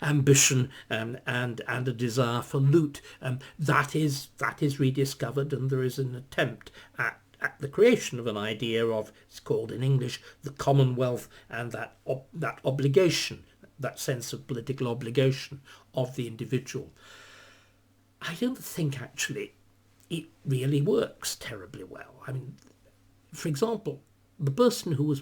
ambition and a desire for loot. That is rediscovered, and there is an attempt at the creation of an idea of, it's called in English, the Commonwealth, and that obligation, that sense of political obligation of the individual. I don't think actually it really works terribly well. I mean, for example, the person who was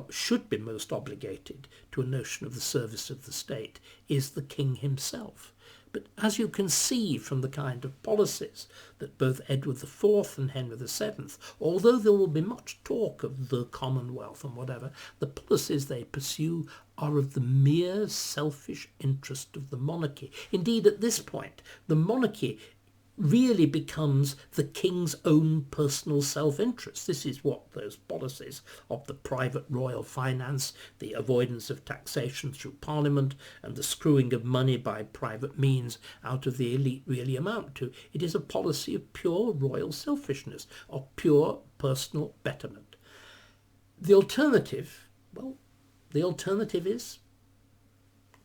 should be most obligated to a notion of the service of the state is the king himself. But as you can see from the kind of policies that both Edward IV and Henry VII, although there will be much talk of the Commonwealth and whatever, the policies they pursue are of the mere selfish interest of the monarchy. Indeed, at this point, the monarchy really becomes the king's own personal self-interest. This is what those policies of the private royal finance, the avoidance of taxation through parliament, and the screwing of money by private means out of the elite really amount to. It is a policy of pure royal selfishness, of pure personal betterment. The alternative, well, the alternative is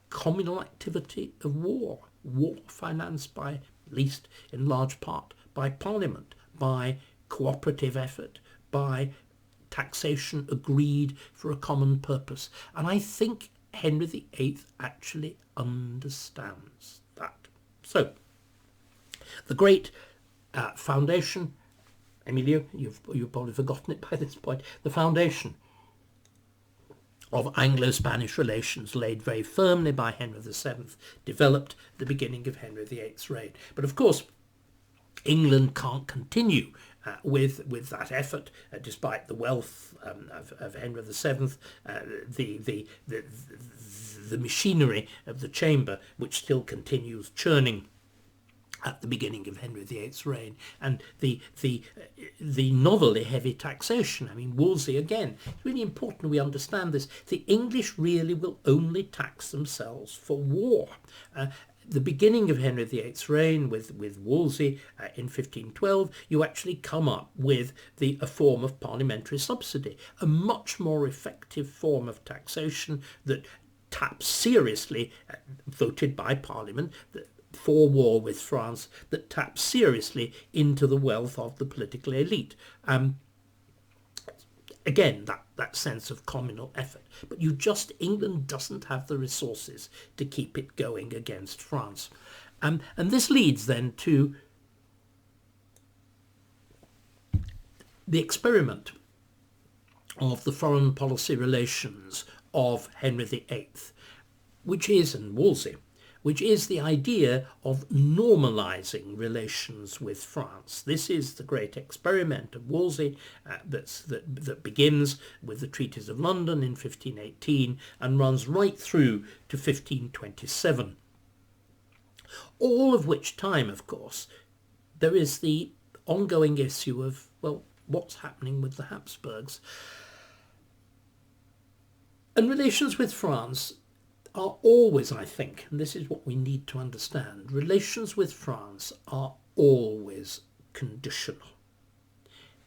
communal activity of war financed by, at least in large part, by Parliament, by cooperative effort, by taxation agreed for a common purpose. And I think Henry VIII actually understands that. So, the great foundation, Emilio, you've probably forgotten it by this point, the foundation of Anglo-Spanish relations laid very firmly by Henry VII, developed at the beginning of Henry VIII's reign. But of course, England can't continue with that effort, despite the wealth of Henry VII, the machinery of the chamber, which still continues churning at the beginning of Henry VIII's reign, and the novelly heavy taxation. I mean, Wolsey, again, it's really important we understand this. The English really will only tax themselves for war. The beginning of Henry VIII's reign with Wolsey in 1512, you actually come up with a form of parliamentary subsidy, a much more effective form of taxation that taps seriously, voted by Parliament, for war with France, that taps seriously into the wealth of the political elite. Again, that sense of communal effort. But England doesn't have the resources to keep it going against France. And this leads then to the experiment of the foreign policy relations of Henry VIII, which is, and Wolsey, which is the idea of normalising relations with France. This is the great experiment of Wolsey that begins with the Treaties of London in 1518 and runs right through to 1527. All of which time, of course, there is the ongoing issue of, well, what's happening with the Habsburgs? And relations with France are always, I think, and this is what we need to understand, relations with France are always conditional.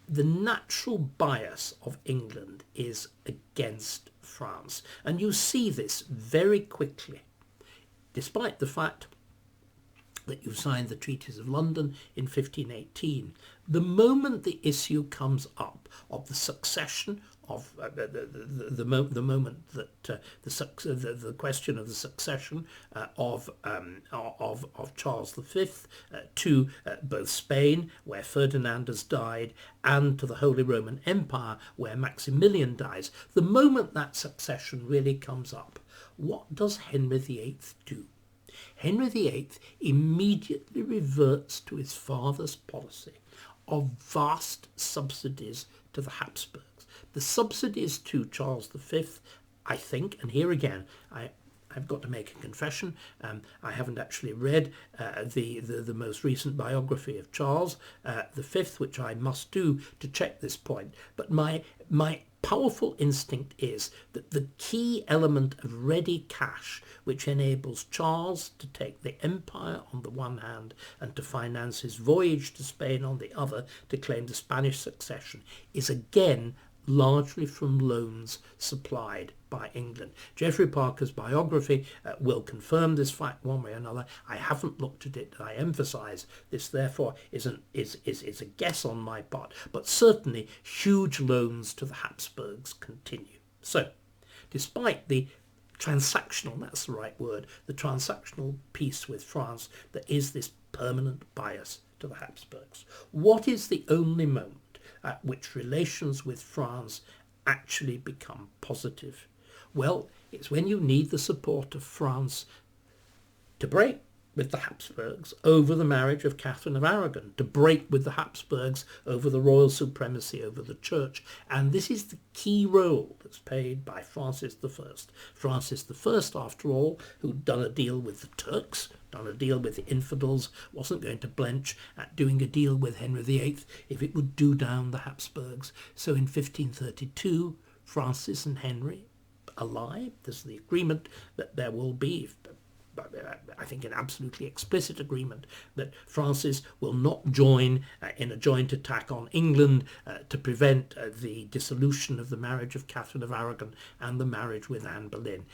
The natural bias of England is against France, and you see this very quickly, despite the fact that you signed the Treaties of London in 1518. The moment the issue comes up of the succession of the moment that the question of the succession of Charles V to both Spain, where Ferdinand has died, and to the Holy Roman Empire, where Maximilian dies, the moment that succession really comes up, what does Henry VIII do? Henry VIII immediately reverts to his father's policy of vast subsidies to the Habsburgs. The subsidies to Charles V, I think, and here again, I've got to make a confession. I haven't actually read the most recent biography of Charles V, which I must do to check this point. But my powerful instinct is that the key element of ready cash, which enables Charles to take the empire on the one hand and to finance his voyage to Spain on the other to claim the Spanish succession, is again largely from loans supplied by England. Geoffrey Parker's biography will confirm this fact one way or another. I haven't looked at it. I emphasise this, therefore, is a guess on my part, but certainly huge loans to the Habsburgs continue. So, despite the transactional, that's the right word, the transactional piece with France, there is this permanent bias to the Habsburgs. What is the only moment at which relations with France actually become positive? Well, it's when you need the support of France to break with the Habsburgs over the marriage of Catherine of Aragon, to break with the Habsburgs over the royal supremacy over the church. And this is the key role that's played by Francis I. Francis I, after all, who'd done a deal with the Turks, done a deal with the infidels, wasn't going to blench at doing a deal with Henry VIII if it would do down the Habsburgs. So in 1532, Francis and Henry ally. There's the agreement that there will be, I think, an absolutely explicit agreement that Francis will not join in a joint attack on England to prevent the dissolution of the marriage of Catherine of Aragon and the marriage with Anne Boleyn.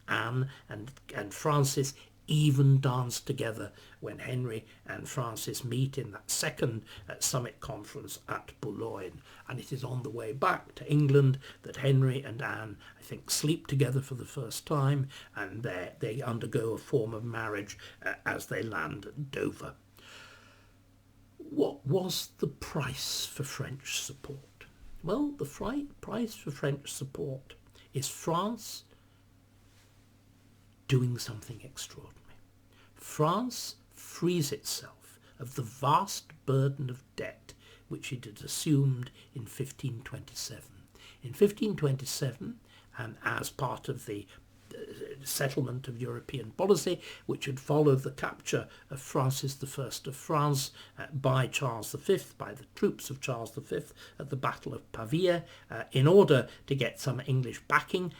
Anne and Francis even dance together when Henry and Francis meet in that second summit conference at Boulogne. And it is on the way back to England that Henry and Anne, I think, sleep together for the first time, and they undergo a form of marriage as they land at Dover. What was the price for French support? Well, the price for French support is France doing something extraordinary. France frees itself of the vast burden of debt which it had assumed in 1527. In 1527, as part of the settlement of European policy, which had followed the capture of Francis I of France by Charles V, by the troops of Charles V at the Battle of Pavia, in order to get some English backing,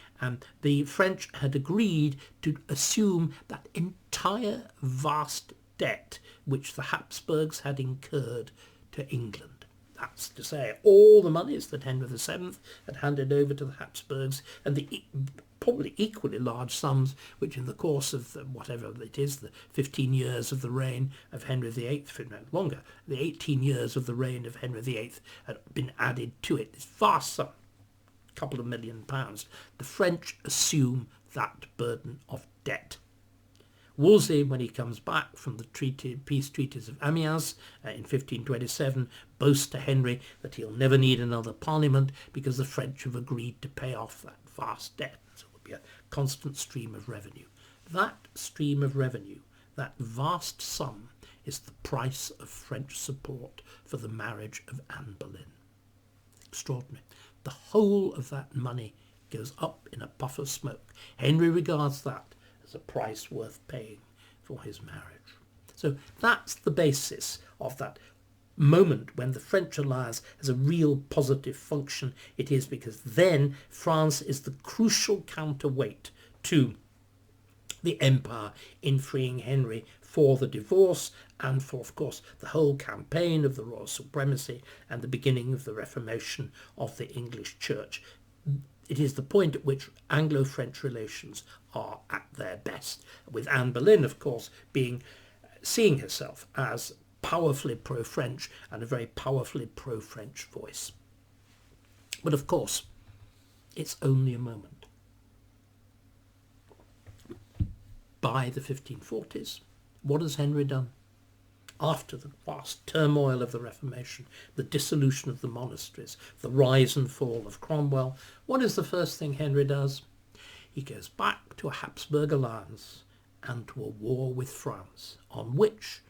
the French had agreed to assume that entire vast debt which the Habsburgs had incurred to England. That's to say, all the monies that Henry VII had handed over to the Habsburgs, and the probably equally large sums which in the course of whatever it is, the 15 years of the reign of Henry VIII, no longer, the 18 years of the reign of Henry VIII had been added to it, this vast sum, a couple of £1 million. The French assume that burden of debt. Wolsey, when he comes back from the peace treaties of Amiens in 1527, boasts to Henry that he'll never need another parliament because the French have agreed to pay off that vast debt. So there'll be a constant stream of revenue. That stream of revenue, that vast sum, is the price of French support for the marriage of Anne Boleyn. Extraordinary. The whole of that money goes up in a puff of smoke. Henry regards that as a price worth paying for his marriage. So that's the basis of that moment when the French alliance has a real positive function. It is because then France is the crucial counterweight to the empire in freeing Henry for the divorce and for, of course, the whole campaign of the royal supremacy and the beginning of the Reformation of the English Church. It is the point at which Anglo-French relations are at their best, with Anne Boleyn, of course, seeing herself as powerfully pro-French and a very powerfully pro-French voice. But of course, it's only a moment. By the 1540s, what has Henry done? After the vast turmoil of the Reformation, the dissolution of the monasteries, the rise and fall of Cromwell, what is the first thing Henry does? He goes back to a Habsburg alliance and to a war with France, on which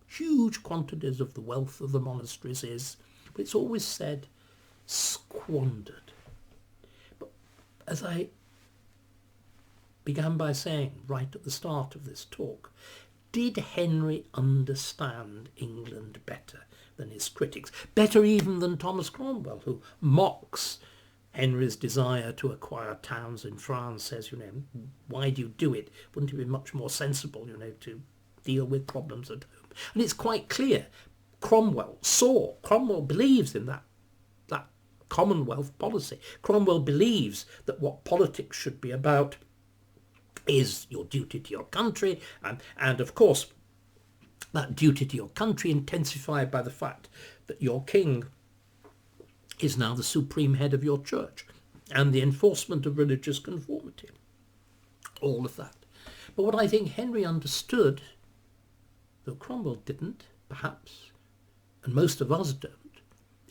huge quantities of the wealth of the monasteries is, but it's always said, squandered. But as I began by saying right at the start of this talk, did Henry understand England better than his critics? Better even than Thomas Cromwell, who mocks Henry's desire to acquire towns in France, says, why do you do it? Wouldn't it be much more sensible, to deal with problems at home? And it's quite clear. Cromwell believes in that Commonwealth policy. Cromwell believes that what politics should be about is your duty to your country, and of course that duty to your country intensified by the fact that your king is now the supreme head of your church and the enforcement of religious conformity. All of that. But what I think Henry understood, though Cromwell didn't, perhaps, and most of us don't,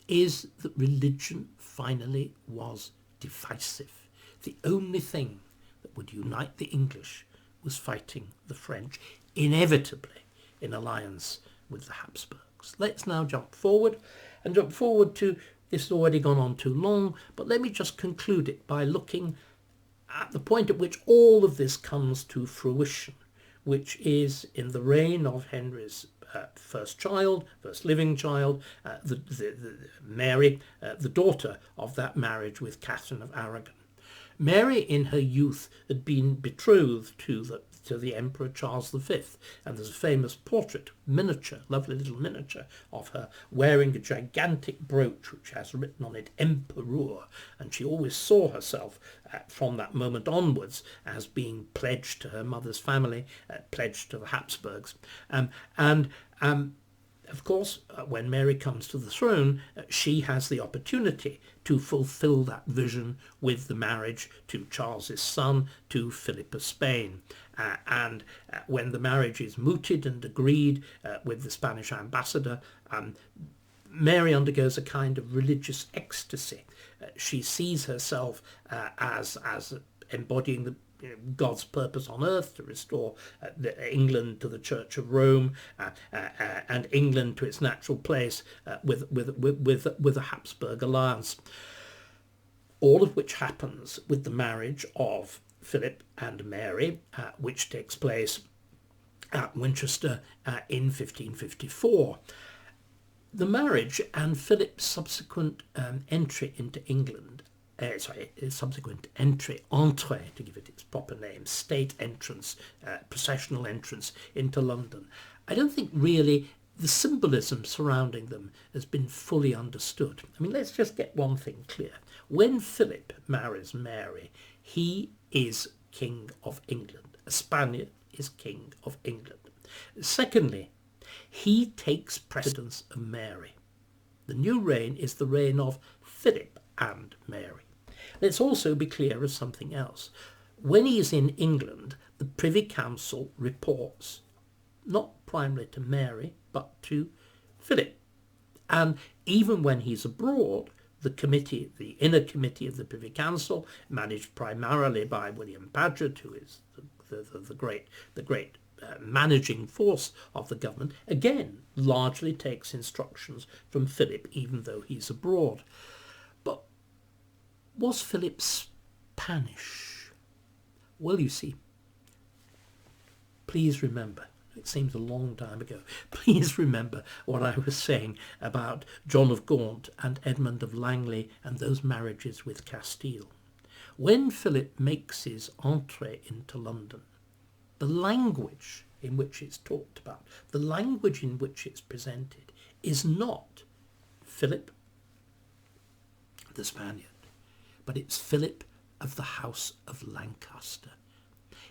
is that religion finally was divisive. The only thing that would unite the English was fighting the French, inevitably in alliance with the Habsburgs. Let's now jump forward to, this has already gone on too long, but let me just conclude it by looking at the point at which all of this comes to fruition, which is in the reign of Henry's first living child, Mary, the daughter of that marriage with Catherine of Aragon. Mary, in her youth, had been betrothed to the Emperor Charles V, and there's a famous portrait, lovely little miniature of her wearing a gigantic brooch which has written on it Emperor, and she always saw herself from that moment onwards as being pledged to her mother's family, pledged to the Habsburgs. Of course, when Mary comes to the throne, she has the opportunity to fulfill that vision with the marriage to Charles's son, to Philip of Spain. And when the marriage is mooted and agreed with the Spanish ambassador, Mary undergoes a kind of religious ecstasy. She sees herself as embodying God's purpose on earth to restore England to the Church of Rome and England to its natural place with a Habsburg alliance. All of which happens with the marriage of Philip and Mary, which takes place at Winchester in 1554. The marriage and Philip's subsequent entry into England, subsequent entree, to give it its proper name, state entrance, processional entrance into London. I don't think really the symbolism surrounding them has been fully understood. I mean, let's just get one thing clear. When Philip marries Mary, he is King of England. A Spaniard is King of England. Secondly, he takes precedence of Mary. The new reign is the reign of Philip and Mary. Let's also be clear of something else. When he is in England, the Privy Council reports not primarily to Mary, but to Philip. And even when he's abroad, the inner committee of the Privy Council, managed primarily by William Paget, who is the great managing force of the government, again largely takes instructions from Philip, even though he's abroad. But was Philip Spanish? Well, you see, please remember, it seems a long time ago, please remember what I was saying about John of Gaunt and Edmund of Langley and those marriages with Castile. When Philip makes his entree into London, the language in which it's talked about, the language in which it's presented, is not Philip the Spaniard, but it's Philip of the House of Lancaster.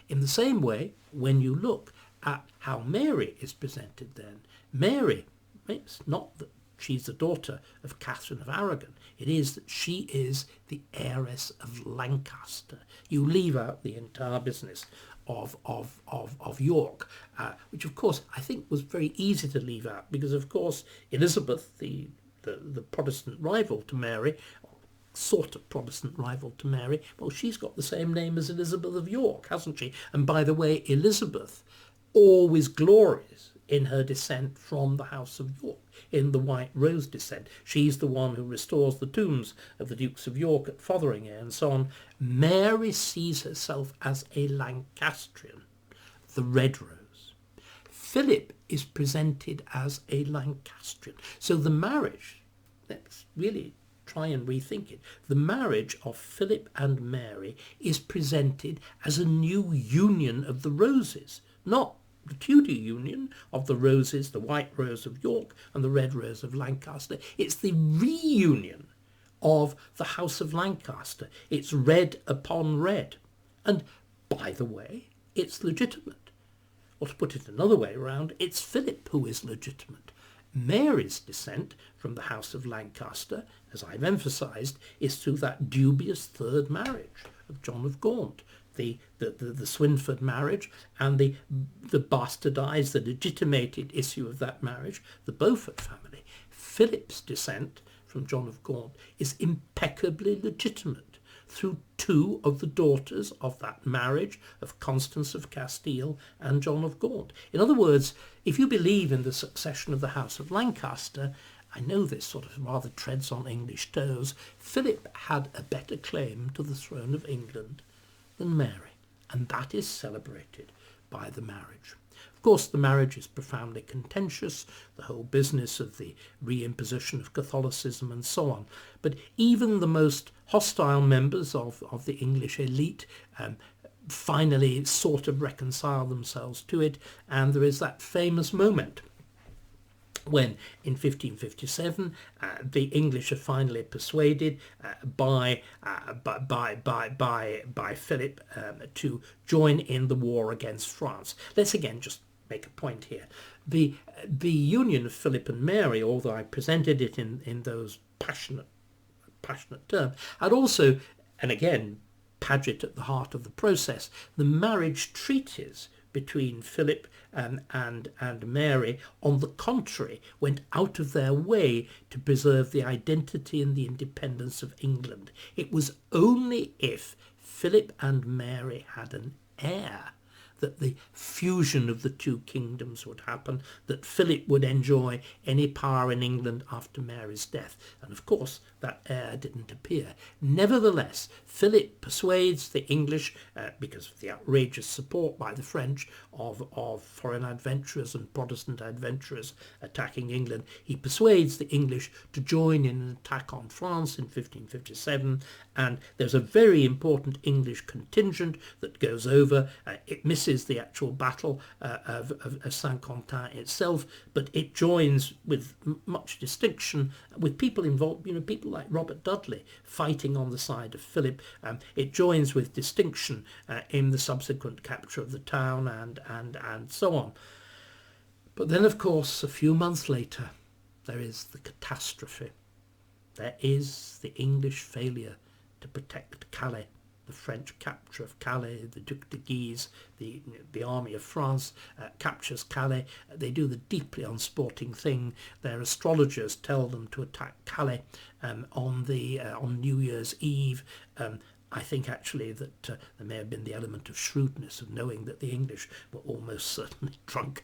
In the same way, when you look at how Mary is presented then, Mary, it's not that she's the daughter of Catherine of Aragon, it is that she is the heiress of Lancaster. You leave out the entire business of York, which of course I think was very easy to leave out, because of course Elizabeth, the Protestant rival to Mary, sort of Protestant rival to Mary, well, she's got the same name as Elizabeth of York, hasn't she? And by the way, Elizabeth always glories in her descent from the House of York, in the White Rose descent. She's the one who restores the tombs of the Dukes of York at Fotheringhay and so on. Mary sees herself as a Lancastrian, the Red Rose. Philip is presented as a Lancastrian. So the marriage, let's really try and rethink it. The marriage of Philip and Mary is presented as a new union of the roses, not the Tudor union of the roses, the White Rose of York and the Red Rose of Lancaster. It's the reunion of the House of Lancaster. It's red upon red. And by the way, it's legitimate. Or to put it another way around, it's Philip who is legitimate. Mary's descent from the House of Lancaster, as I've emphasised, is through that dubious third marriage of John of Gaunt, the Swynford marriage, and the bastardised, the legitimated issue of that marriage, the Beaufort family. Philip's descent from John of Gaunt is impeccably legitimate through two of the daughters of that marriage of Constance of Castile and John of Gaunt. In other words, if you believe in the succession of the House of Lancaster, I know this sort of rather treads on English toes, Philip had a better claim to the throne of England than Mary, and that is celebrated by the marriage. Of course, the marriage is profoundly contentious, the whole business of the reimposition of Catholicism and so on. But even the most hostile members of the English elite finally sort of reconcile themselves to it, and there is that famous moment when in 1557 the English are finally persuaded by Philip to join in the war against France. Let's again just make a point here. The union of Philip and Mary, although I presented it in those passionate terms, had also, and again, Paget at the heart of the process, the marriage treaties between Philip and Mary, on the contrary, went out of their way to preserve the identity and the independence of England. It was only if Philip and Mary had an heir that the fusion of the two kingdoms would happen, that Philip would enjoy any power in England after Mary's death. And of course, that heir didn't appear. Nevertheless, Philip persuades the English, because of the outrageous support by the French of foreign adventurers and Protestant adventurers attacking England, he persuades the English to join in an attack on France in 1557, and there's a very important English contingent that goes over. It misses the actual battle of Saint-Quentin itself, but it joins with much distinction with people involved, people like Robert Dudley fighting on the side of Philip. It joins with distinction in the subsequent capture of the town and so on. But then, of course, a few months later, there is the catastrophe. There is the English failure to protect Calais, the French capture of Calais, the Duc de Guise, the army of France captures Calais. They do the deeply unsporting thing. Their astrologers tell them to attack Calais on New Year's Eve. I think actually that there may have been the element of shrewdness of knowing that the English were almost certainly drunk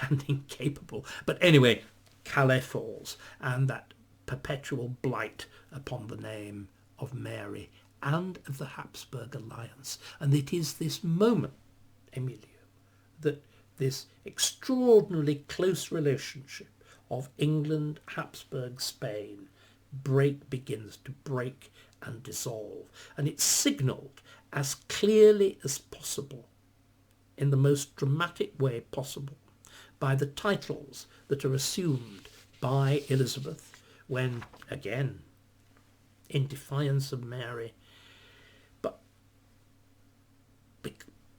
and incapable. But anyway, Calais falls, and that perpetual blight upon the name of Mary and of the Habsburg alliance. And it is this moment, Emilio, that this extraordinarily close relationship of England, Habsburg, Spain begins to break and dissolve. And it's signalled as clearly as possible, in the most dramatic way possible, by the titles that are assumed by Elizabeth when, again, in defiance of Mary, but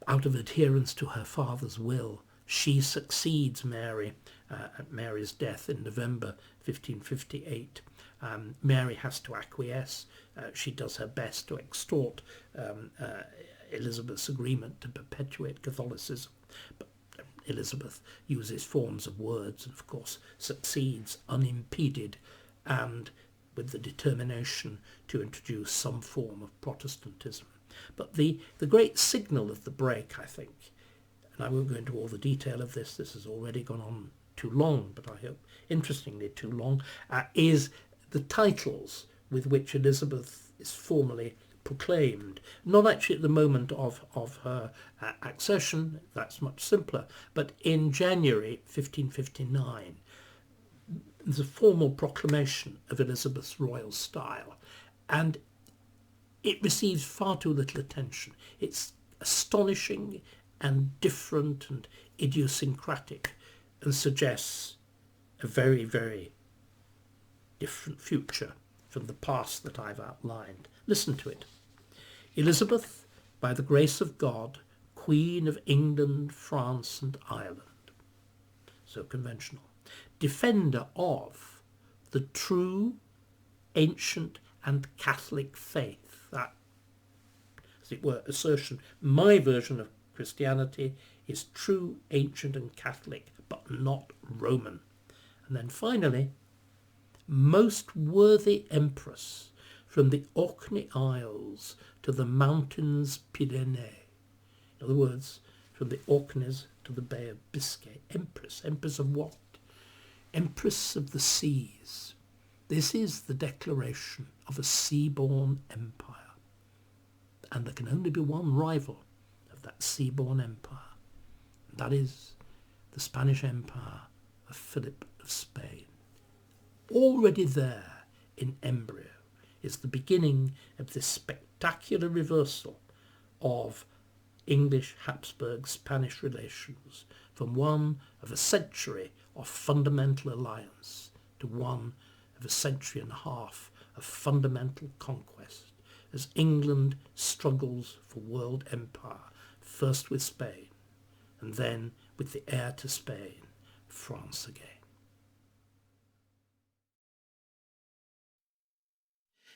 out of adherence to her father's will, she succeeds Mary at Mary's death in November 1558. Mary has to acquiesce. She does her best to extort Elizabeth's agreement to perpetuate Catholicism, but Elizabeth uses forms of words and of course succeeds unimpeded and with the determination to introduce some form of Protestantism. But the great signal of the break, I think, and I won't go into all the detail of this has already gone on too long, but I hope interestingly too long, is the titles with which Elizabeth is formally proclaimed. Not actually at the moment of her accession, that's much simpler, but in January 1559, there's a formal proclamation of Elizabeth's royal style, and it receives far too little attention. It's astonishing and different and idiosyncratic and suggests a very, very different future from the past that I've outlined. Listen to it. Elizabeth, by the grace of God, Queen of England, France and Ireland. So conventional. Defender of the true, ancient and Catholic faith. That, as it were, assertion. My version of Christianity is true, ancient and Catholic, but not Roman. And then finally, most worthy Empress from the Orkney Isles to the mountains Pyrenees. In other words, from the Orkneys to the Bay of Biscay. Empress. Empress of what? Empress of the seas. This is the declaration of a sea-born empire. And there can only be one rival of that sea-born empire. And that is the Spanish Empire of Philip of Spain. Already there in embryo is the beginning of this spectacular reversal of English Habsburg Spanish relations from one of a century of fundamental alliance to one of a century and a half of fundamental conquest as England struggles for world empire, first with Spain and then with the heir to Spain, France again.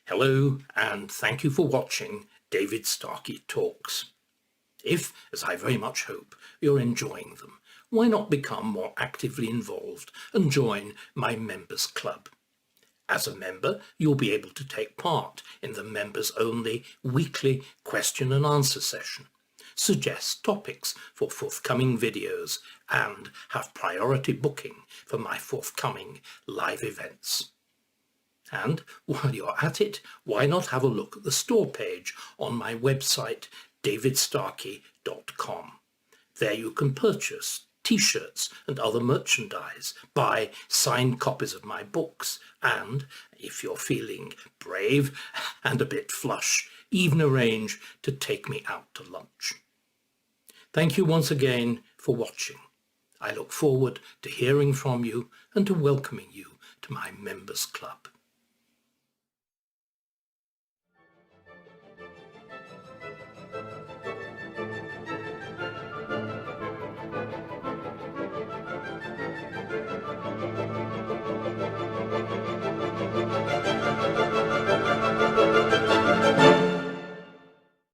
Hello, and thank you for watching David Starkey Talks. If, as I very much hope, you're enjoying them, why not become more actively involved and join my members club? As a member, you'll be able to take part in the members-only weekly question and answer session, suggest topics for forthcoming videos, and have priority booking for my forthcoming live events. And while you're at it, why not have a look at the store page on my website, davidstarkey.com. There you can purchase t-shirts and other merchandise, buy signed copies of my books, and, if you're feeling brave and a bit flush, even arrange to take me out to lunch. Thank you once again for watching. I look forward to hearing from you and to welcoming you to my members club.